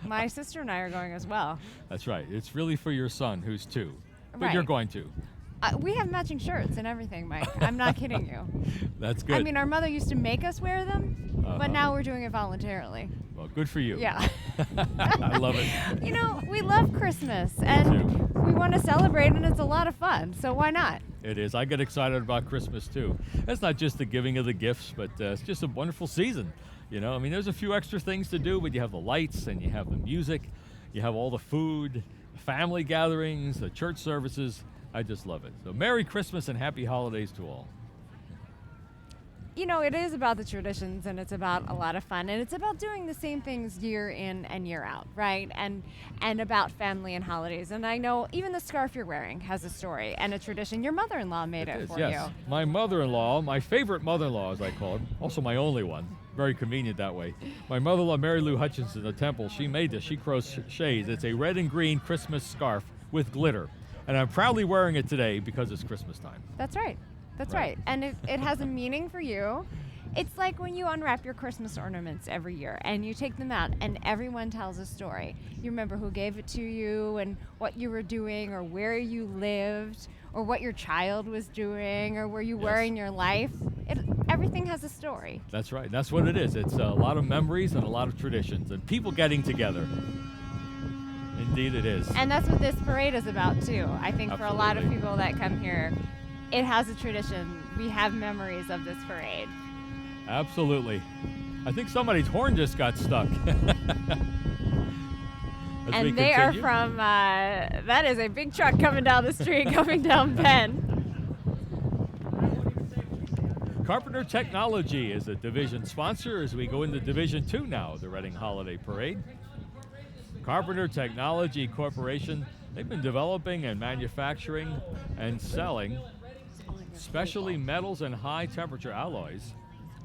my sister and I are going as well. That's right. It's really for your son, who's 2. But Right. you're going to. We have matching shirts and everything, Mike. I'm not kidding you. That's good. I mean, our mother used to make us wear them, Uh-huh. but now we're doing it voluntarily. Well, good for you. Yeah. I love it. You know, we love Christmas, and we want to celebrate, and it's a lot of fun, so why not? It is. I get excited about Christmas, too. It's not just the giving of the gifts, but it's just a wonderful season. You know, I mean, there's a few extra things to do, but you have the lights, and you have the music, you have all the food, family gatherings, the church services. I just love it. So Merry Christmas and Happy Holidays to all. You know, it is about the traditions, and it's about a lot of fun, and it's about doing the same things year in and year out, right? And about family and holidays. And I know even the scarf you're wearing has a story and a tradition. Your mother-in-law made it for Yes. you. My mother-in-law, my favorite mother-in-law, as I call her, also my only one. Very convenient that way. My mother-in-law, Mary Lou Hutchinson, the Temple, she made this. She crochets. It's a red and green Christmas scarf with glitter. And I'm proudly wearing it today because it's Christmas time. That's right. That's Right. right. And it has a meaning for you. It's like when you unwrap your Christmas ornaments every year and you take them out and everyone tells a story. You remember who gave it to you and what you were doing or where you lived or what your child was doing or where you were Yes. in your life. Everything has a story. That's right. That's what it is. It's a lot of memories and a lot of traditions and people getting together. Indeed it is. And that's what this parade is about too. I think for a lot of Absolutely. people that come here, it has a tradition. We have memories of this parade. Absolutely. I think somebody's horn just got stuck. As we And they are continue. from, that is a big truck coming down the street, coming down Penn. Carpenter Technology is a division sponsor as we go into Division 2 now, the Reading Holiday Parade. Carpenter Technology Corporation, they've been developing and manufacturing and selling specialty metals and high temperature alloys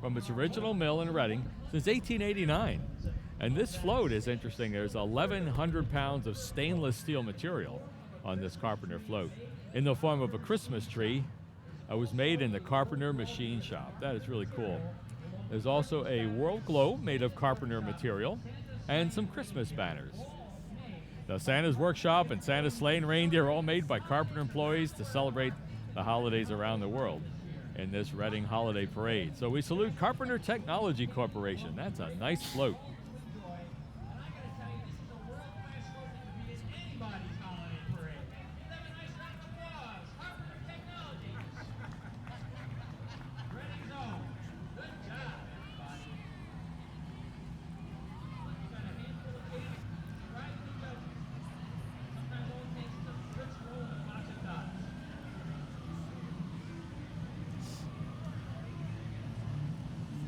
from its original mill in Reading since 1889. And this float is interesting. There's 1,100 pounds of stainless steel material on this Carpenter float in the form of a Christmas tree. It was made in the Carpenter Machine Shop. That is really cool. There's also a world globe made of Carpenter material and some Christmas banners. The Santa's Workshop and Santa's Sleigh and Reindeer are all made by Carpenter employees to celebrate the holidays around the world in this Reading Holiday Parade. So we salute Carpenter Technology Corporation. That's a nice float.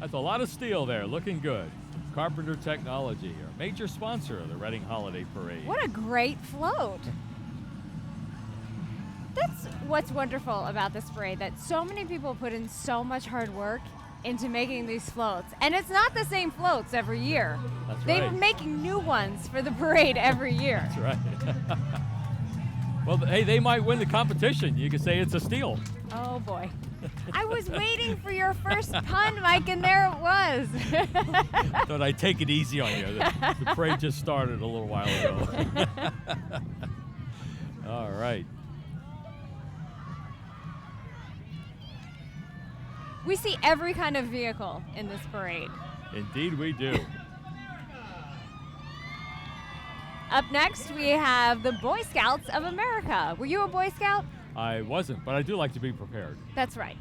That's a lot of steel there, looking good. Carpenter Technology, a major sponsor of the Reading Holiday Parade. What a great float. That's what's wonderful about this parade, that so many people put in so much hard work into making these floats. And it's not the same floats every year. That's They're right. making new ones for the parade every year. That's right. Well, hey, they might win the competition. You could say it's a steal. Oh boy. I was waiting for your first pun, Mike, and there it was. Thought I'd take it easy on you. The parade just started a little while ago. All right. We see every kind of vehicle in this parade. Indeed we do. Up next, we have the Boy Scouts of America. Were you a Boy Scout? I wasn't, but I do like to be prepared. That's right.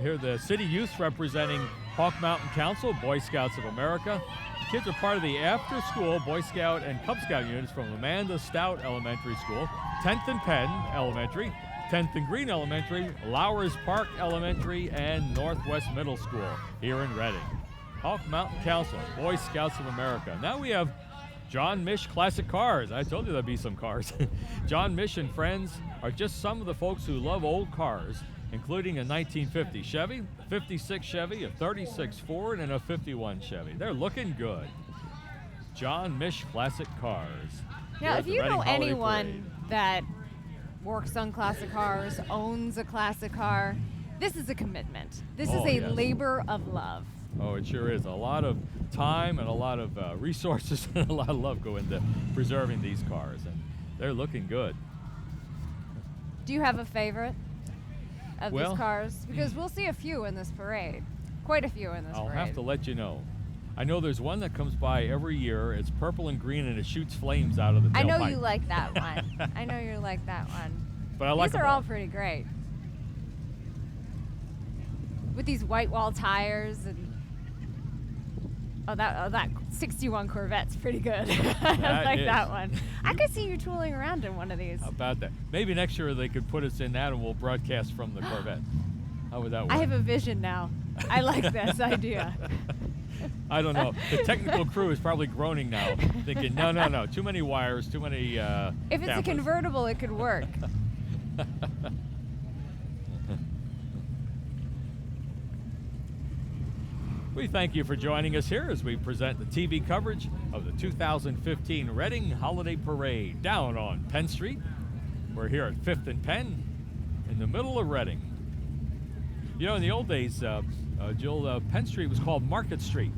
Here the city youth representing Hawk Mountain Council, Boy Scouts of America. Kids are part of the after-school Boy Scout and Cub Scout units from Amanda Stout Elementary School, 10th and Penn Elementary, 10th and Green Elementary, Lowers Park Elementary, and Northwest Middle School here in Reading. Hawk Mountain Council, Boy Scouts of America. Now we have John Mish Classic Cars. I told you there'd be some cars. John Mish and friends are just some of the folks who love old cars, including a 1950 Chevy, a 56 Chevy, a 36 Ford, and a 51 Chevy. They're looking good. John Mish Classic Cars. Now, Here if at the you Reading know Holiday anyone Parade. that works on classic cars, owns a classic car, this is a commitment. This is Oh, a yes. labor of love. Oh, it sure is. A lot of time and a lot of resources and a lot of love go into preserving these cars, and they're looking good. Do you have a favorite of Well, these cars? Because we'll see a few in this parade. Quite a few in this I'll parade. have to let you know. I know there's one that comes by every year. It's purple and green, and it shoots flames out of the tailpipe. I know you like that one. I know you like that one. But I like These them are all pretty great. With these white wall tires and that 61 Corvette's pretty good. I That like is. that one. I could see you tooling around in one of these. How about that? Maybe next year they could put us in that, and we'll broadcast from the Corvette. How would that work? I have a vision now. I like this idea. I don't know. The technical crew is probably groaning now, thinking, no, too many wires, too many If it's a cameras. convertible, it could work. We thank you for joining us here as we present the TV coverage of the 2015 Reading Holiday Parade down on Penn Street. We're here at 5th and Penn in the middle of Reading. You know, in the old days, Jill, Penn Street was called Market Street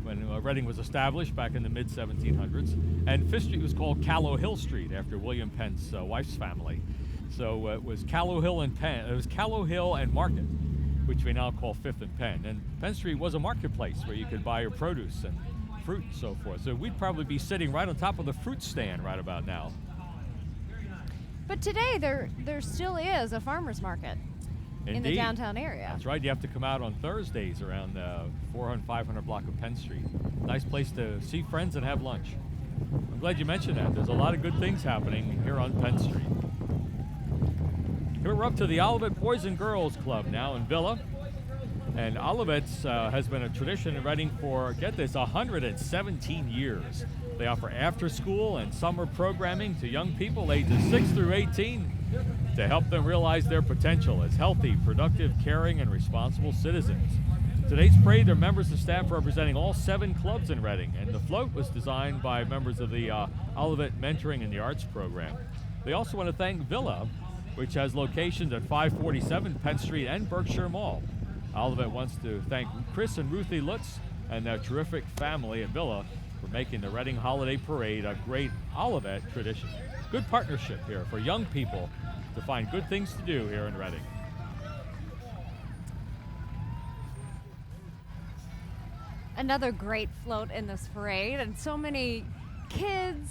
when Reading was established back in the mid-1700s, and 5th Street was called Callow Hill Street after William Penn's wife's family. So it was Callow Hill and Penn. It was Callow Hill and Market, which we now call 5th and Penn. And Penn Street was a marketplace where you could buy your produce and fruit and so forth. So we'd probably be sitting right on top of the fruit stand right about now. But today there still is a farmer's market in the Indeed. downtown area. That's right. You have to come out on Thursdays around the 400, 500 block of Penn Street. Nice place to see friends and have lunch. I'm glad you mentioned that. There's a lot of good things happening here on Penn Street. Here we're up to the Olivet Boys and Girls Club now in Villa. And Olivet's has been a tradition in Reading for, get this, 117 years. They offer after-school and summer programming to young people ages 6 through 18 to help them realize their potential as healthy, productive, caring, and responsible citizens. Today's parade are members of staff representing all 7 clubs in Reading, and the float was designed by members of the Olivet Mentoring and the Arts program. They also want to thank Villa, which has locations at 547 Penn Street and Berkshire Mall. Olivet wants to thank Chris and Ruthie Lutz and their terrific family at Villa for making the Reading Holiday Parade a great Olivet tradition. Good partnership here for young people to find good things to do here in Reading. Another great float in this parade, and so many kids,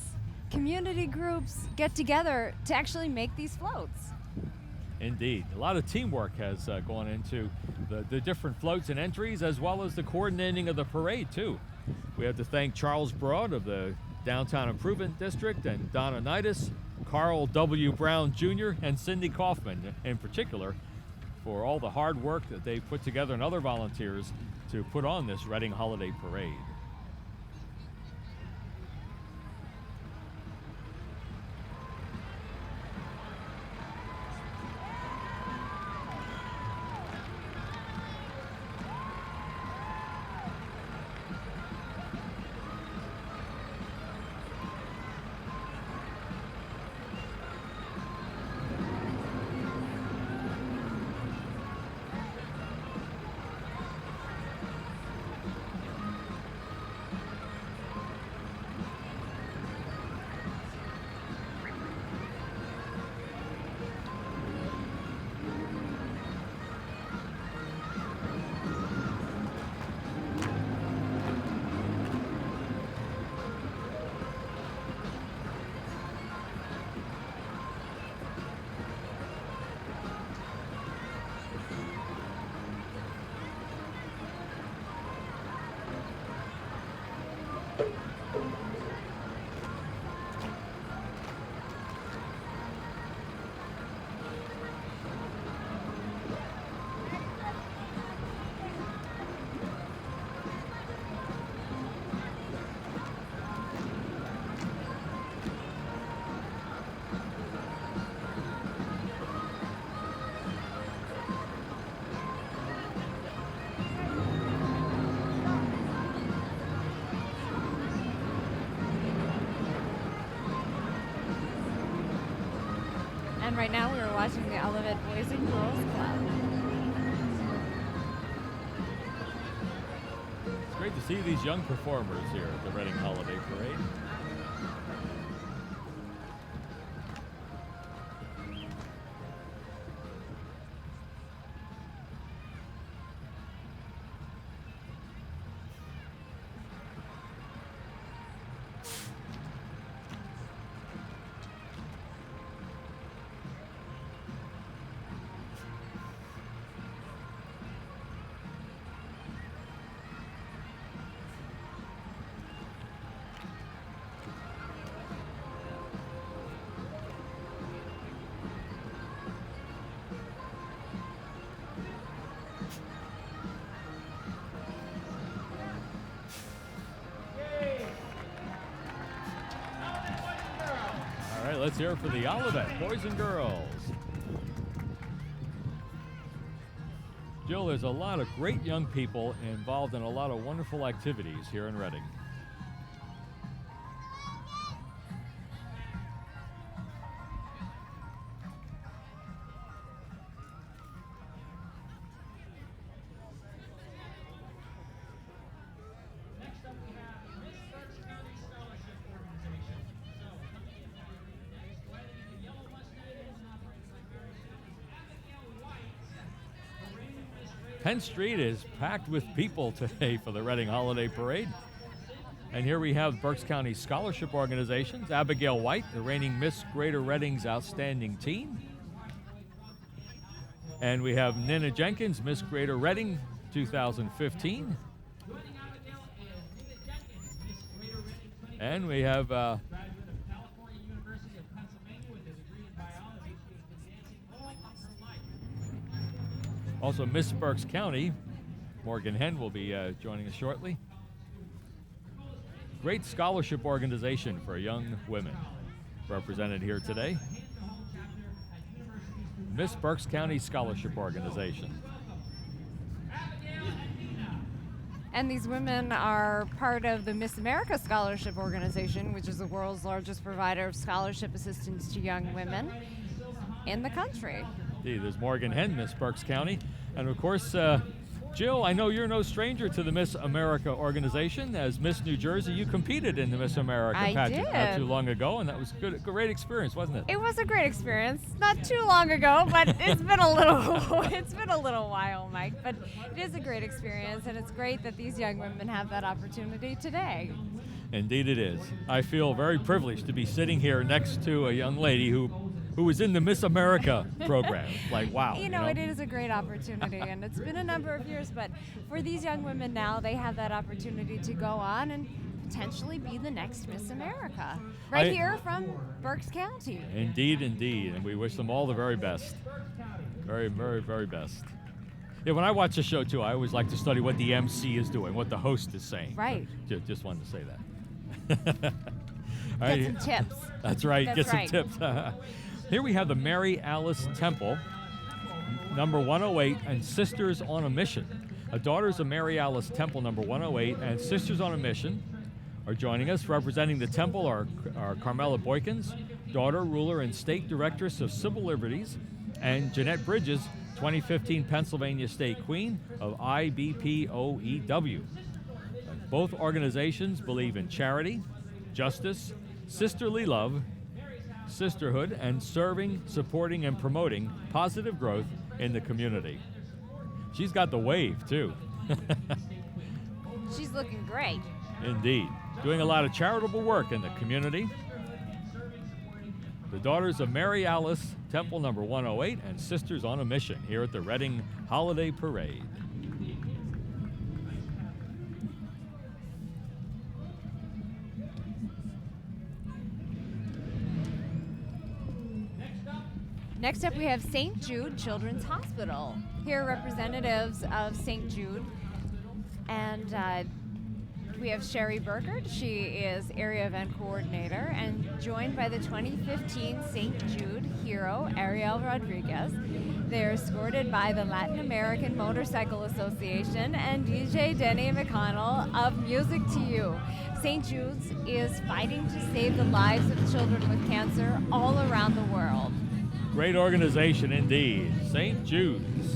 community groups get together to actually make these floats. Indeed. A lot of teamwork has gone into the different floats and entries, as well as the coordinating of the parade, too. We have to thank Charles Broad of the Downtown Improvement District and Donna Nidus, Carl W. Brown Jr., and Cindy Kaufman in particular for all the hard work that they've put together and other volunteers to put on this Reading Holiday Parade. And right now we are watching the Olivet Boys and Girls Club. It's great to see these young performers here at the Reading Holiday Parade. All right, let's hear it for the Olivet Boys and Girls. Jill, there's a lot of great young people involved in a lot of wonderful activities here in Reading. Next up we have Miss Berks County Scholarship Organization. So, coming in for your next, riding in the yellow Mustang and operated by Mary Shelley, Abigail White, the reigning Miss Greater Penn Street is packed with people today for the Reading Holiday Parade. And here we have Berks County Scholarship Organizations, Abigail White, the reigning Miss Greater Reading's Outstanding Teen. And we have Nina Jenkins, Miss Greater Reading 2015. Joining Abigail is Nina Jenkins, Miss Greater Reading 2020. And we have Graduate of California University of Pennsylvania with a degree in biology. She has been dancing all of her life. also Miss Berks County. Morgan Henn will be joining us shortly. Great scholarship organization for young women represented here today. Miss Berks County Scholarship Organization. And these women are part of the Miss America Scholarship Organization, which is the world's largest provider of scholarship assistance to young women in the country. Indeed, there's Morgan Henn, Miss Berks County. And of course, Jill, I know you're no stranger to the Miss America organization. As Miss New Jersey, you competed in the Miss America pageant not too long ago, and that was a great experience, wasn't it? It was a great experience. Not too long ago, but it's been a little while, Mike. But it is a great experience, and it's great that these young women have that opportunity today. Indeed it is. I feel very privileged to be sitting here next to a young lady who was in the Miss America program. Like, wow. You know, it is a great opportunity, and it's been a number of years, but for these young women now, they have that opportunity to go on and potentially be the next Miss America. Right here from Berks County. Indeed, indeed, and we wish them all the very best. Very, very, very best. Yeah, when I watch the show too, I always like to study what the MC is doing, what the host is saying. Right. Just wanted to say that. All Get right. some tips. That's right. That's Get right. some tips. Here we have the Mary Alice Temple, number 108, and Sisters on a Mission. Daughters of Mary Alice Temple, number 108, and Sisters on a Mission are joining us. Representing the temple are Carmela Boykins, daughter, ruler, and state directress of civil liberties, and Jeanette Bridges, 2015 Pennsylvania State Queen of IBPOEW. Both organizations believe in charity, justice, sisterly love, sisterhood, and serving, supporting, and promoting positive growth in the community. She's got the wave, too. She's looking great. Indeed. Doing a lot of charitable work in the community. The Daughters of Mary Alice, Temple number 108, and Sisters on a Mission here at the Reading Holiday Parade. Next up, we have St. Jude Children's Hospital. Here are representatives of St. Jude, and we have Sherry Burkert. She is Area Event Coordinator, and joined by the 2015 St. Jude hero, Ariel Rodriguez. They're escorted by the Latin American Motorcycle Association and DJ Denny McConnell of Music to You. St. Jude's is fighting to save the lives of children with cancer all around the world. Great organization indeed, St. Jude's.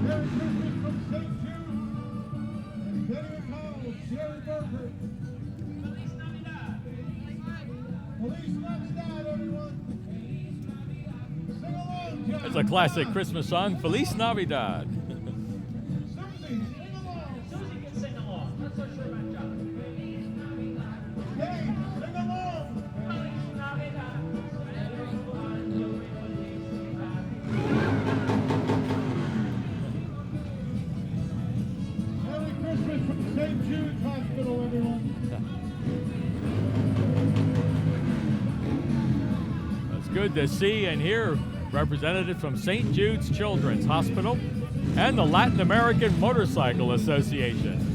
Merry Christmas from St. Jude and Denny McConnell, Sherry Burkert. Feliz Navidad, everyone. Sing along, John. It's a classic Christmas song, Feliz Navidad. Susie, sing along. Susie can sing along. Not so sure about John. Dave, sing along. Merry Christmas from St. Jude's Hospital, everyone. It's good to see and hear representatives from St. Jude's Children's Hospital and the Latin American Motorcycle Association.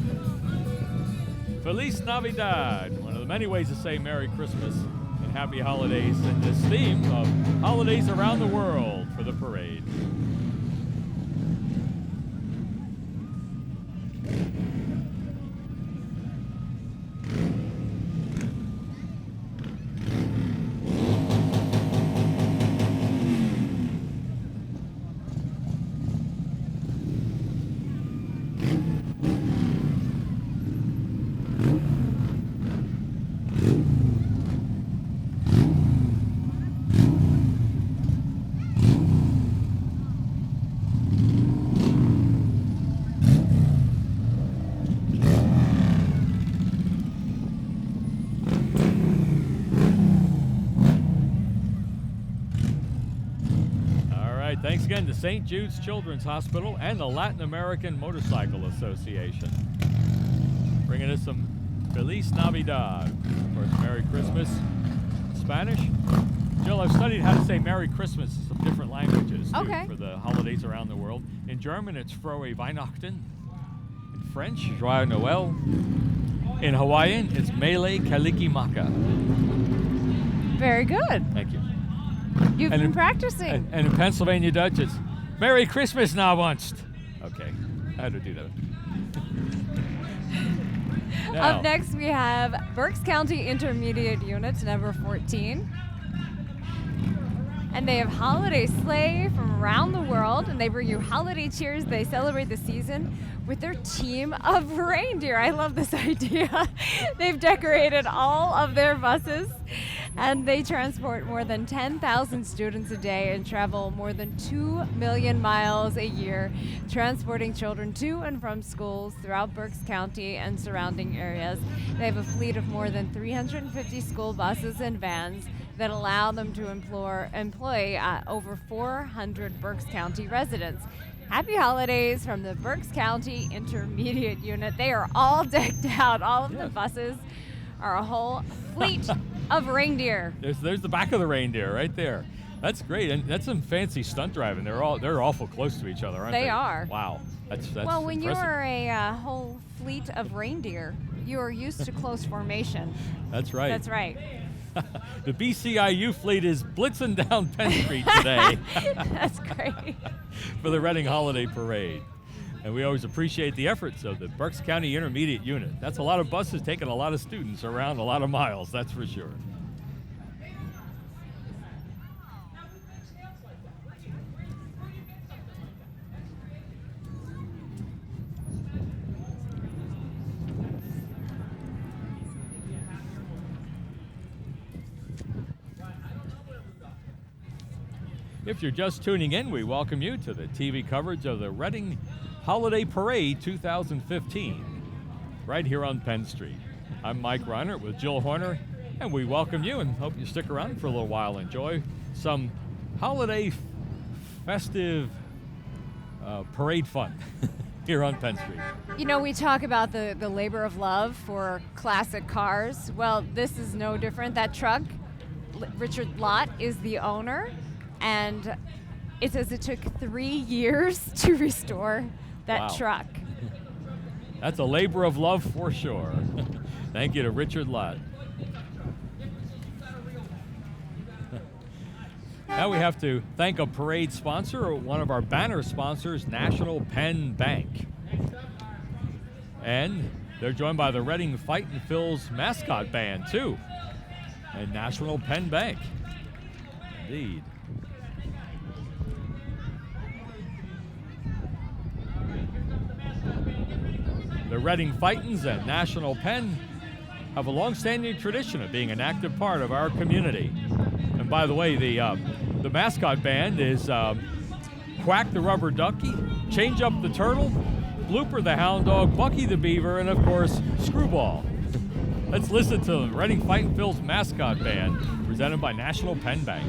Feliz Navidad, one of the many ways to say Merry Christmas and Happy Holidays in this theme of holidays around the world for the parade. Thanks again to St. Jude's Children's Hospital and the Latin American Motorcycle Association. Bringing us some Feliz Navidad. Of course, Merry Christmas in Spanish. Jill, I've studied how to say Merry Christmas in some different languages too, Okay. for the holidays around the world. In German, it's Frohe Weihnachten. In French, Joyeux Noël. In Hawaiian, it's Mele Kalikimaka. Very good. Thank you. You've And been in- practicing. And in Pennsylvania Dutch, it's Merry Christmas now once. Okay, I had to do that. Now, Up next, we have Berks County Intermediate Unit, number 14. And they have holiday sleigh from around the world, and they bring you holiday cheers. They celebrate the season with their team of reindeer. I love this idea. They've decorated all of their buses, and they transport more than 10,000 students a day and travel more than 2 million miles a year, transporting children to and from schools throughout Berks County and surrounding areas. They have a fleet of more than 350 school buses and vans that allow them to employ over 400 Berks County residents. Happy holidays from the Berks County Intermediate Unit. They are all decked out. All of the buses are a whole fleet of reindeer. there's the back of the reindeer right there. That's great, and that's some fancy stunt driving. They're awful close to each other, aren't they? They are. Wow, that's Well, when impressive. you're a whole fleet of reindeer, you are used to close formation. That's right. That's right. The BCIU fleet is blitzing down Penn Street today That's great. for the Reading Holiday Parade. And we always appreciate the efforts of the Berks County Intermediate Unit. That's a lot of buses taking a lot of students around a lot of miles, that's for sure. If you're just tuning in, we welcome you to the TV coverage of the Reading Holiday Parade 2015, right here on Penn Street. I'm Mike Reinert with Jill Horner, and we welcome you and hope you stick around for a little while. Enjoy some holiday festive parade fun here on Penn Street. You know, we talk about the labor of love for classic cars. Well, this is no different. That truck, Richard Lott is the owner, and it says it took 3 years to restore that Wow. truck. That's a labor of love for sure. Thank you to Richard Lott. Now we have to thank a parade sponsor, one of our banner sponsors, National Penn Bank. And they're joined by the Reading Fight and Phil's mascot band, too. And National Penn Bank. Indeed. The Reading Fightins and National Penn have a long-standing tradition of being an active part of our community. And by the way, the mascot band is Quack the Rubber Ducky, Change Up the Turtle, Blooper the Hound Dog, Bucky the Beaver, and of course, Screwball. Let's listen to the Reading Fightin' Phil's mascot band, presented by National Penn Bank.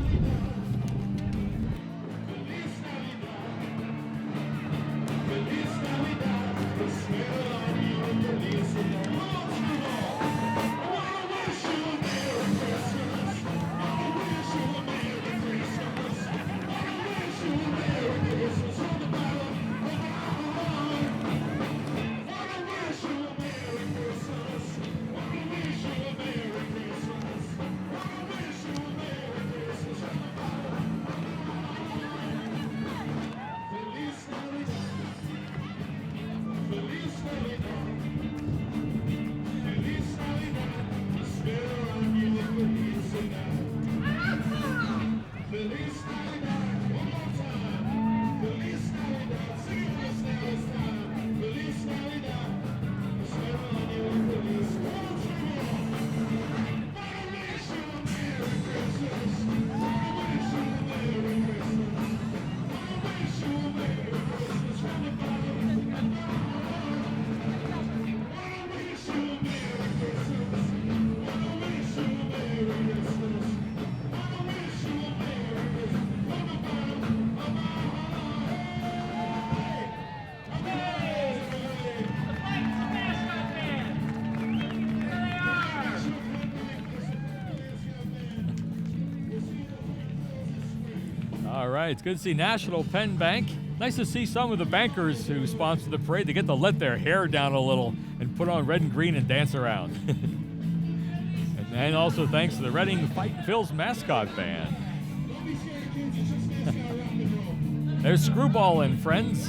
All right, it's good to see National Penn Bank. Nice to see some of the bankers who sponsor the parade. They get to let their hair down a little and put on red and green and dance around. And also thanks to the Reading Fight and Phil's mascot band. There's Screwball and friends.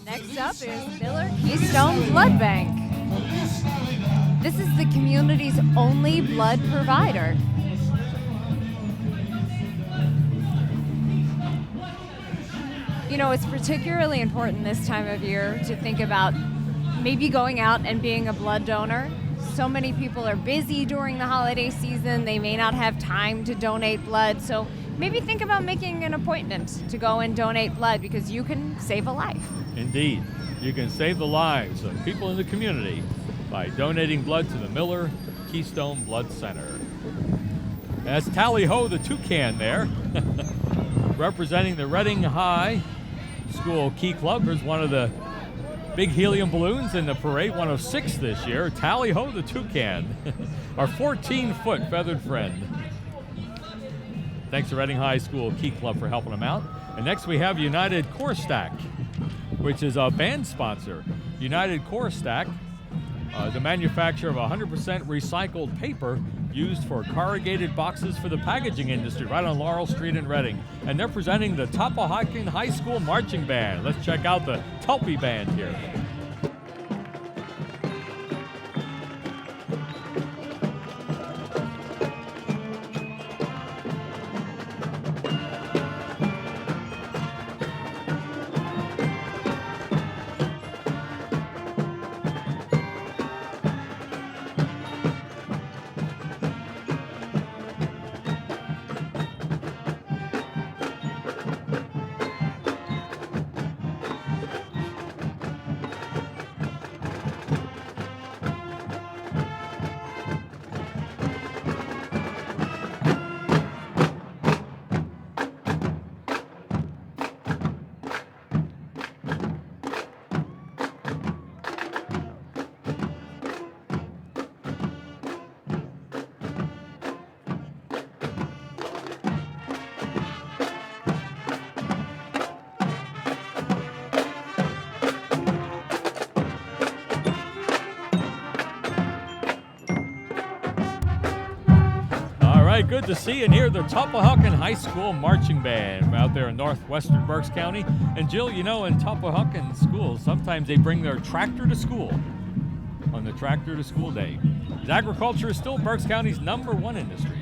Next up is Miller Keystone Blood Bank. This is the community's only blood provider. You know, it's particularly important this time of year to think about maybe going out and being a blood donor. So many people are busy during the holiday season. They may not have time to donate blood. So maybe think about making an appointment to go and donate blood, because you can save a life. Indeed, you can save the lives of people in the community by donating blood to the Miller Keystone Blood Center. That's Tally Ho the Toucan there, representing the Reading High School Key Club. There's one of the big helium balloons in the parade, one of 6 this year. Tally Ho the Toucan, our 14-foot feathered friend. Thanks to Reading High School Key Club for helping them out. And next we have United Core Stack, which is a band sponsor. United Core Stack, the manufacturer of 100% recycled paper used for corrugated boxes for the packaging industry, right on Laurel Street in Reading. And they're presenting the Topahawken High School Marching Band. Let's check out the Tulpe Band here. Good to see and hear the Topahawken High School Marching Band out there in northwestern Berks County. And Jill, you know, in Topahawken schools, sometimes they bring their tractor to school on the Tractor to School Day. Agriculture is still Berks County's #1 industry.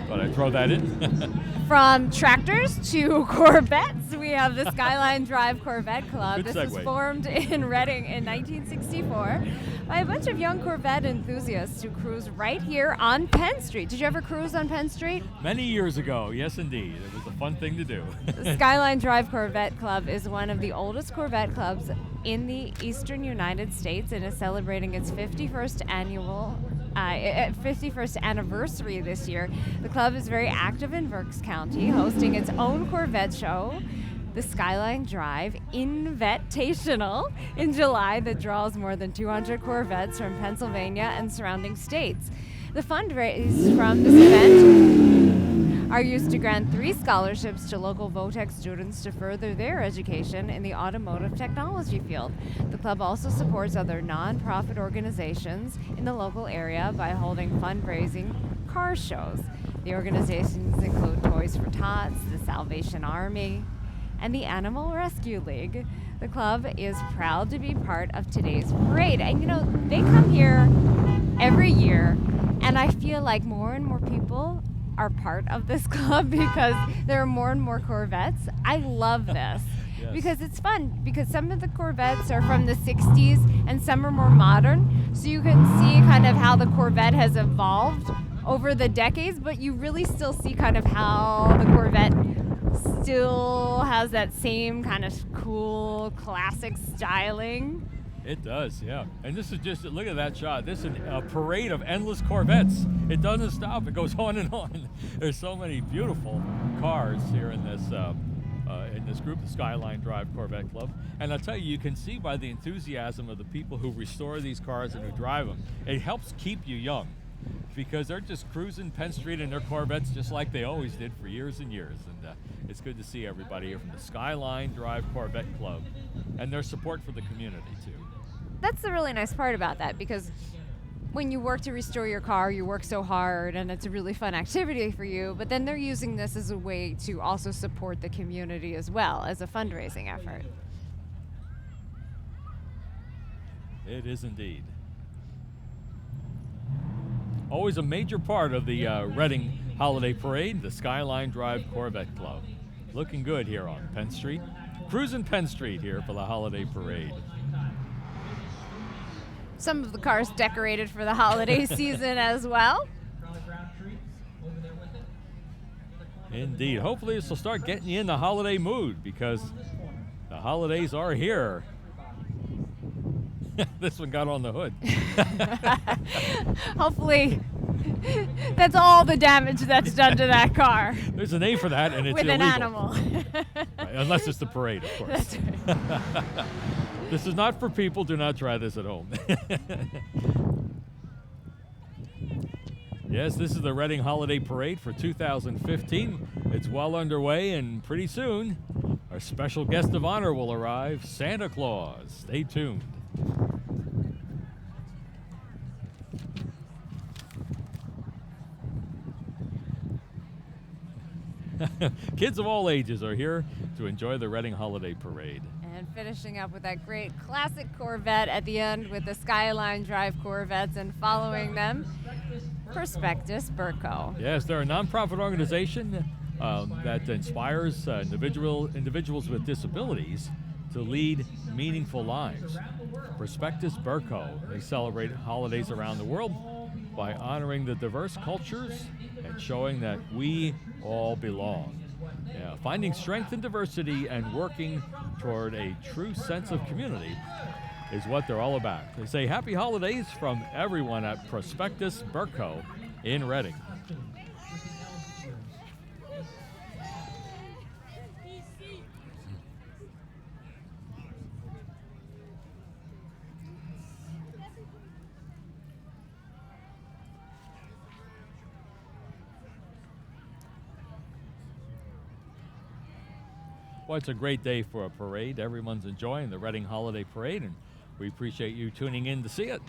Thought I'd throw that in. From tractors to Corvettes, we have the Skyline Drive Corvette Club. Good This was segue. formed in Reading in 1964 by a bunch of young Corvette enthusiasts who cruise right here on Penn Street. Did you ever cruise on Penn Street? Many years ago, yes indeed. It was a fun thing to do. The Skyline Drive Corvette Club is one of the oldest Corvette clubs in the eastern United States and is celebrating its 51st anniversary this year. The club is very active in Berks County, hosting its own Corvette show, the Skyline Drive Invitational, in July that draws more than 200 Corvettes from Pennsylvania and surrounding states. The fundraise from this event are used to grant 3 scholarships to local VOTEC students to further their education in the automotive technology field. The club also supports other nonprofit organizations in the local area by holding fundraising car shows. The organizations include Toys for Tots, the Salvation Army, and the Animal Rescue League. The club is proud to be part of today's parade. And you know, they come here every year, and I feel like more and more people are part of this club because there are more and more Corvettes. I love this. Yes. Because it's fun, because some of the Corvettes are from the 60s and some are more modern, so you can see kind of how the Corvette has evolved over the decades, but you really still see kind of how the Corvette still has that same kind of cool classic styling. It does, yeah. And this is just, look at that shot. This is a parade of endless Corvettes. It doesn't stop. It goes on and on. There's so many beautiful cars here in this group, the Skyline Drive Corvette Club. And I'll tell you, you can see by the enthusiasm of the people who restore these cars and who drive them, it helps keep you young because they're just cruising Penn Street in their Corvettes just like they always did for years and years. And it's good to see everybody here from the Skyline Drive Corvette Club and their support for the community, too. That's the really nice part about that, because when you work to restore your car, you work so hard and it's a really fun activity for you, but then they're using this as a way to also support the community as well as a fundraising effort. It is indeed. Always a major part of the Reading Holiday Parade, the Skyline Drive Corvette Club. Looking good here on Penn Street. Cruising Penn Street here for the Holiday Parade. Some of the cars decorated for the holiday season as well. Indeed. Hopefully this will start getting you in the holiday mood because the holidays are here. Hopefully That's all the damage that's done to that car. There's a name for that, and it's With illegal. an animal. Right, unless it's the parade, of course. That's right. This is not for people. Do not try this at home. Yes, this is the Reading Holiday Parade for 2015. It's well underway, and pretty soon, our special guest of honor will arrive, Santa Claus. Stay tuned. Kids of all ages are here to enjoy the Reading Holiday Parade. And finishing up with that great classic Corvette at the end with the Skyline Drive Corvettes, and following them, Prospectus Burco. Yes, they're a nonprofit organization that inspires individuals with disabilities to lead meaningful lives. Prospectus Burco, they celebrate holidays around the world by honoring the diverse cultures and showing that we all belong. Yeah, finding strength in diversity and working toward a true sense of community is what they're all about. They say happy holidays from everyone at Prospectus Burco in Reading. Well, it's a great day for a parade. Everyone's enjoying the Reading Holiday Parade, and we appreciate you tuning in to see it.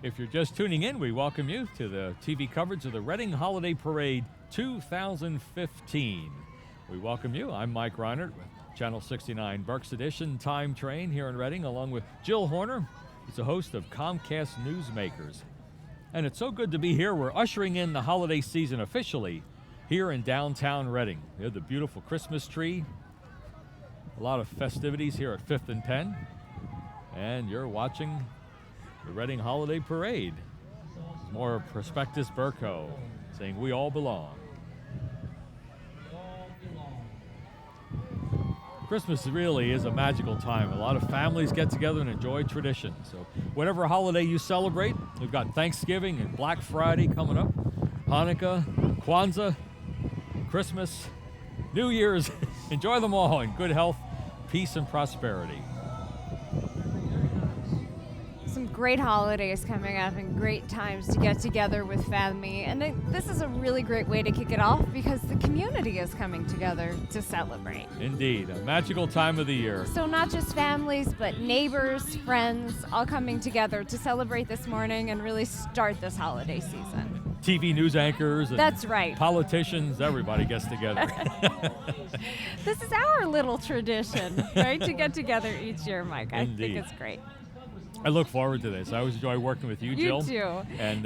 If you're just tuning in, we welcome you to the TV coverage of the Reading Holiday Parade 2015. We welcome you. I'm Mike Reinert with Channel 69 Berks Edition Time Train here in Reading, along with Jill Horner, who's the host of Comcast Newsmakers. And it's so good to be here. We're ushering in the holiday season officially here in downtown Reading. We have the beautiful Christmas tree, a lot of festivities here at 5th and Penn, and you're watching the Reading Holiday Parade. More of Prospectus Burco saying we all belong. Christmas really is a magical time. A lot of families get together and enjoy tradition. So whatever holiday you celebrate, we've got Thanksgiving and Black Friday coming up, Hanukkah, Kwanzaa, Christmas, New Year's. Enjoy them all in good health, peace, and prosperity. Some great holidays coming up and great times to get together with family. And this is a really great way to kick it off because the community is coming together to celebrate. Indeed, a magical time of the year. So not just families, but neighbors, friends, all coming together to celebrate this morning and really start this holiday season. TV news anchors and That's right. politicians, everybody gets together. This is our little tradition, right? To get together each year, Mike. I Indeed. think it's great. I look forward to this. I always enjoy working with you, Jill. You too. And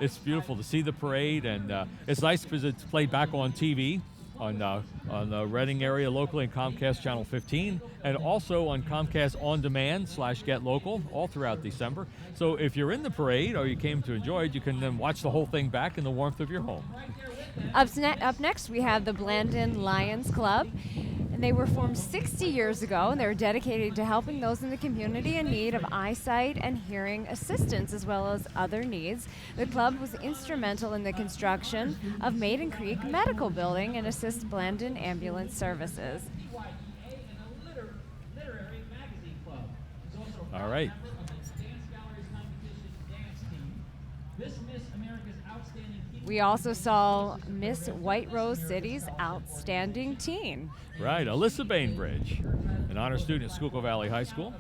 it's beautiful to see the parade, and it's nice because it's played back on TV on the Reading area locally in Comcast Channel 15, and also on Comcast On Demand / Get Local all throughout December. So if you're in the parade or you came to enjoy it, you can then watch the whole thing back in the warmth of your home. Up next, we have the Blandon Lions Club. And they were formed 60 years ago, and they're dedicated to helping those in the community in need of eyesight and hearing assistance, as well as other needs. The club was instrumental in the construction of Maiden Creek Medical Building and assists Blandon Ambulance Services. All right. We also saw Miss White Rose City's Outstanding Teen. Right, Alyssa Bainbridge, an honor student at Schuylkill Valley High School.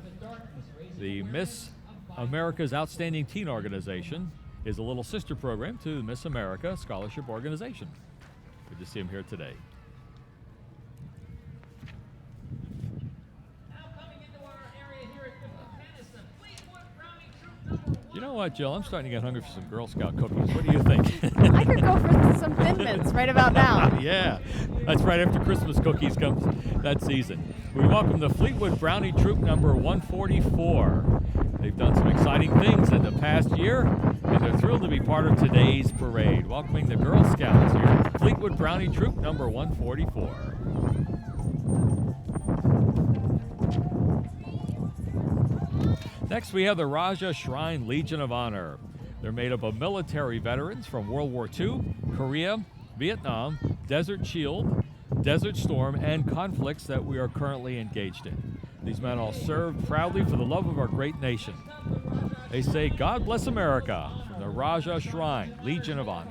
The Miss America's Outstanding Teen Organization is a little sister program to the Miss America Scholarship Organization. Good to see him here today. You know what, Jill? I'm starting to get hungry for some Girl Scout cookies. What do you think? I could go for some Thin Mints right about now. Yeah, that's right after Christmas cookies comes that season. We welcome the Fleetwood Brownie Troop number 144. They've done some exciting things in the past year, and they're thrilled to be part of today's parade, welcoming the Girl Scouts here, Fleetwood Brownie Troop number 144. Next, we have the Raja Shrine Legion of Honor. They're made up of military veterans from World War II, Korea, Vietnam, Desert Shield, Desert Storm, and conflicts that we are currently engaged in. These men all served proudly for the love of our great nation. They say, God bless America, from the Raja Shrine Legion of Honor.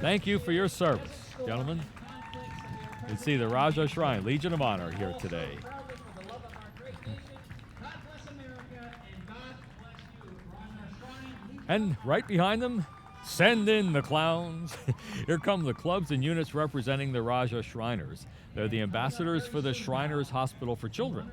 Thank you for your service, gentlemen. You can see the Raja Shrine Legion of Honor here today. And right behind them, send in the clowns. Here come the clubs and units representing the Raja Shriners. They're the ambassadors for the Shriners Hospital for Children.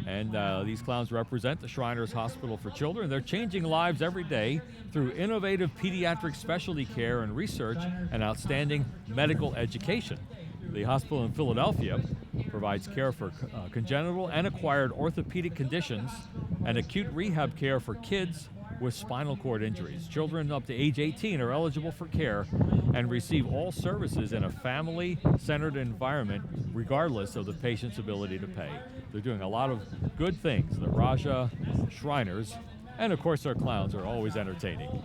And these clowns represent the Shriners Hospital for Children. They're changing lives every day through innovative pediatric specialty care and research and outstanding medical education. The hospital in Philadelphia provides care for congenital and acquired orthopedic conditions and acute rehab care for kids with spinal cord injuries. Children up to age 18 are eligible for care and receive all services in a family-centered environment regardless of the patient's ability to pay. They're doing a lot of good things, the Raja Shriners, and of course our clowns are always entertaining.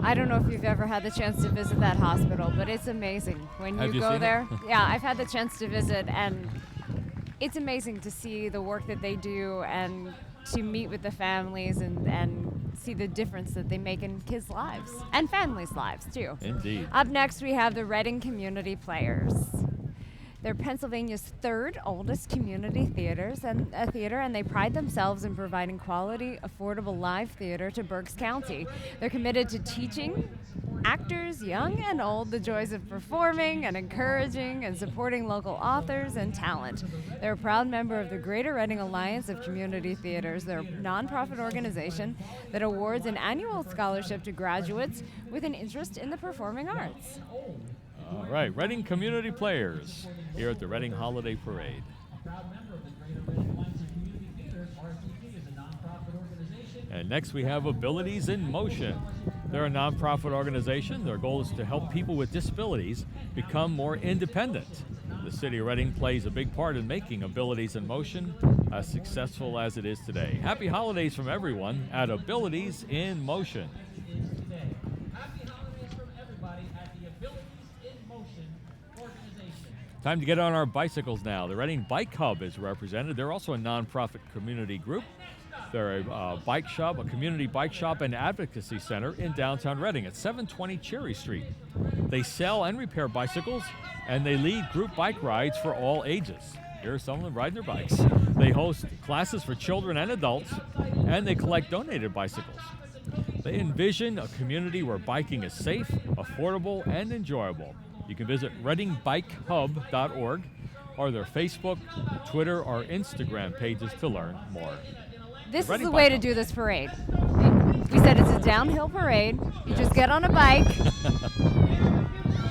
I don't know if you've ever had the chance to visit that hospital, but it's amazing when Have you you go seen there. it? Yeah, I've had the chance to visit, and it's amazing to see the work that they do and to meet with the families and see the difference that they make in kids' lives and families' lives too. Indeed. Up next, we have the Reading Community Players. They're Pennsylvania's third oldest community theater, and they pride themselves in providing quality, affordable live theater to Berks County. They're committed to teaching actors, young and old, the joys of performing and encouraging and supporting local authors and talent. They're a proud member of the Greater Reading Alliance of Community Theaters. They're a nonprofit organization that awards an annual scholarship to graduates with an interest in the performing arts. All right, Reading Community Players here at the Reading Holiday Parade. And next we have Abilities in Motion. They're a nonprofit organization. Their goal is to help people with disabilities become more independent. The City of Reading plays a big part in making Abilities in Motion as successful as it is today. Happy holidays from everyone at Abilities in Motion. Time to get on our bicycles now. The Reading Bike Hub is represented. They're also a nonprofit community group. They're a bike shop, a community bike shop and advocacy center in downtown Reading at 720 Cherry Street. They sell and repair bicycles, and they lead group bike rides for all ages. Here's some of them riding their bikes. They host classes for children and adults, and they collect donated bicycles. They envision a community where biking is safe, affordable, and enjoyable. You can visit readingbikehub.org or their Facebook, Twitter, or Instagram pages to learn more. This is the way to do this parade. We said it's a downhill parade. You just get on a bike.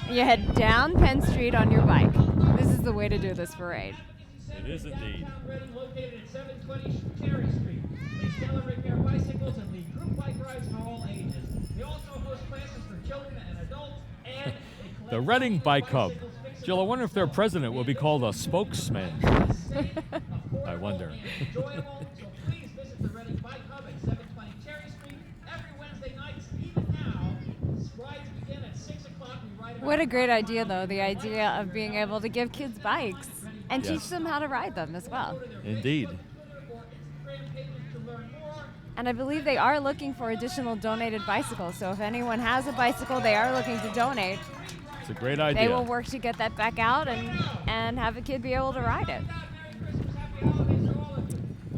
You head down Penn Street on your bike. This is the way to do this parade. It is indeed. Located at 720 Cherry Street. They sell and repair bicycles and lead group bike rides for all ages. They also host classes for children and adults and the Reading Bike Hub. Jill, I wonder if their president will be called a spokesman. I wonder. So please visit the Reading Bike Hub at 720 Cherry Street every Wednesday night. Even now, rides begin at 6 o'clock. What a great idea, though, the idea of being able to give kids bikes and Yes. teach them how to ride them as well. Indeed. And I believe they are looking for additional donated bicycles. So if anyone has a bicycle they are looking to donate, It's a great idea. they will work to get that back out and have a kid be able to ride it.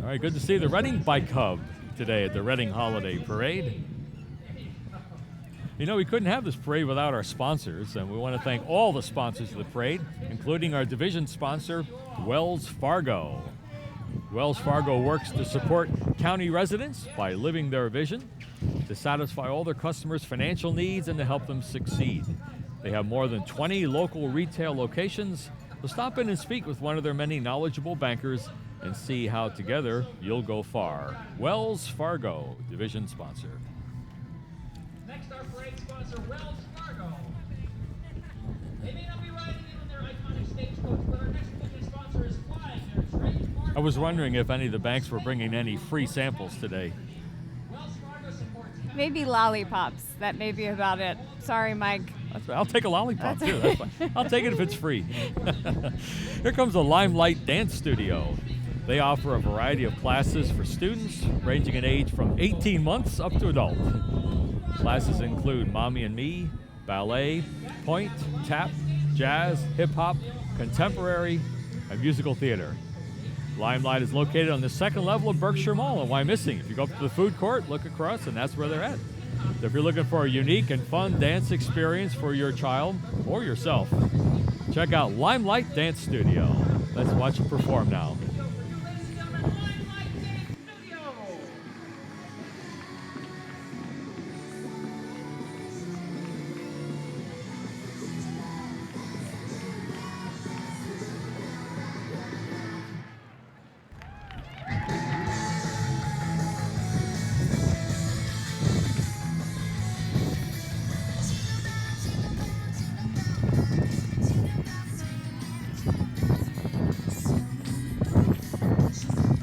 All right, good to see the Reading Bike Hub today at the Reading Holiday Parade. You know, we couldn't have this parade without our sponsors, and we want to thank all the sponsors of the parade, including our division sponsor, Wells Fargo. Wells Fargo works to support county residents by living their vision, to satisfy all their customers' financial needs, and to help them succeed. They have more than 20 local retail locations So stop in and speak with one of their many knowledgeable bankers and see how together you'll go far. Wells Fargo, division sponsor. Next, our parade sponsor, Wells Fargo. They may not be riding in on their iconic stagecoach, but our next division sponsor is flying their trademark. I was wondering if any of the banks were bringing any free samples today. Wells Fargo supports Maybe lollipops. That may be about it. Sorry, Mike. That's right. I'll take a lollipop too. That's fine. I'll take it if it's free. Here comes the Limelight Dance Studio. They offer a variety of classes for students ranging in age from 18 months up to adult. Classes include Mommy and Me, ballet, point, tap, jazz, hip hop, contemporary, and musical theater. Limelight is located on the second level of Berkshire Mall in Wyomissing. If you go up to the food court, look across, and that's where they're at. So if you're looking for a unique and fun dance experience for your child or yourself, check out Limelight Dance Studio. Let's watch it perform now.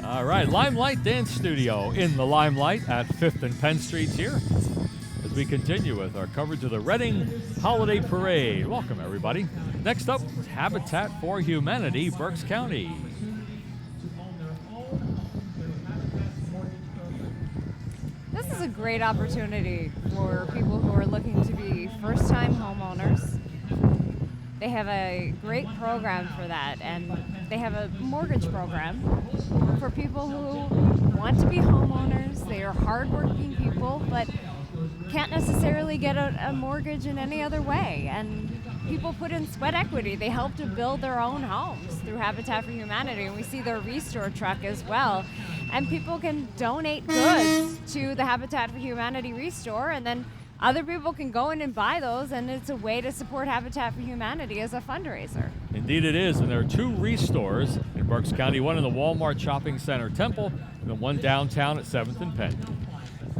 All right, Limelight Dance Studio in the Limelight at 5th and Penn Streets here as we continue with our coverage of the Reading Holiday Parade. Welcome, everybody. Next up, Habitat for Humanity, Berks County. This is a great opportunity for people who are looking to be first-time homeowners. They have a great program for that, and they have a mortgage program for people who want to be homeowners. They are hardworking people, but can't necessarily get a mortgage in any other way. And people put in sweat equity. They help to build their own homes through Habitat for Humanity, and we see their Restore truck as well. And people can donate goods to the Habitat for Humanity Restore, and then other people can go in and buy those, and it's a way to support Habitat for Humanity as a fundraiser. Indeed it is, and there are 2 restores in Berks County, one in the Walmart Shopping Center Temple, and then one downtown at 7th and Penn.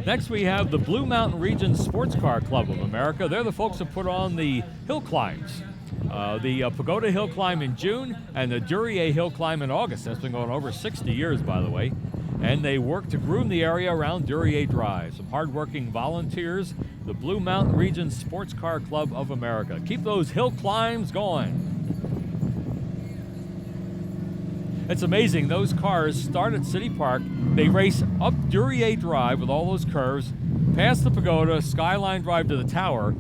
Next we have the Blue Mountain Region Sports Car Club of America. They're the folks who put on the hill climbs. The Pagoda Hill Climb in June and the Duryea Hill Climb in August. That's been going over 60 years, by the way. And they work to groom the area around Duryea Drive. Some hardworking volunteers, the Blue Mountain Region Sports Car Club of America. Keep those hill climbs going. It's amazing, those cars start at City Park, they race up Duryea Drive with all those curves, past the pagoda, Skyline Drive to the tower,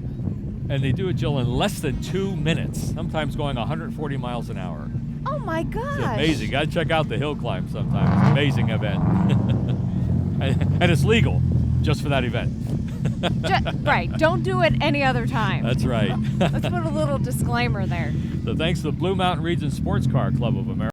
and they do it, Jill, in less than 2 minutes, sometimes going 140 miles an hour. Oh my gosh! It's amazing. Got to check out the hill climb sometime. It's an amazing event. and it's legal just for that event. Right. Don't do it any other time. That's right. Let's put a little disclaimer there. So thanks to the Blue Mountain Region Sports Car Club of America.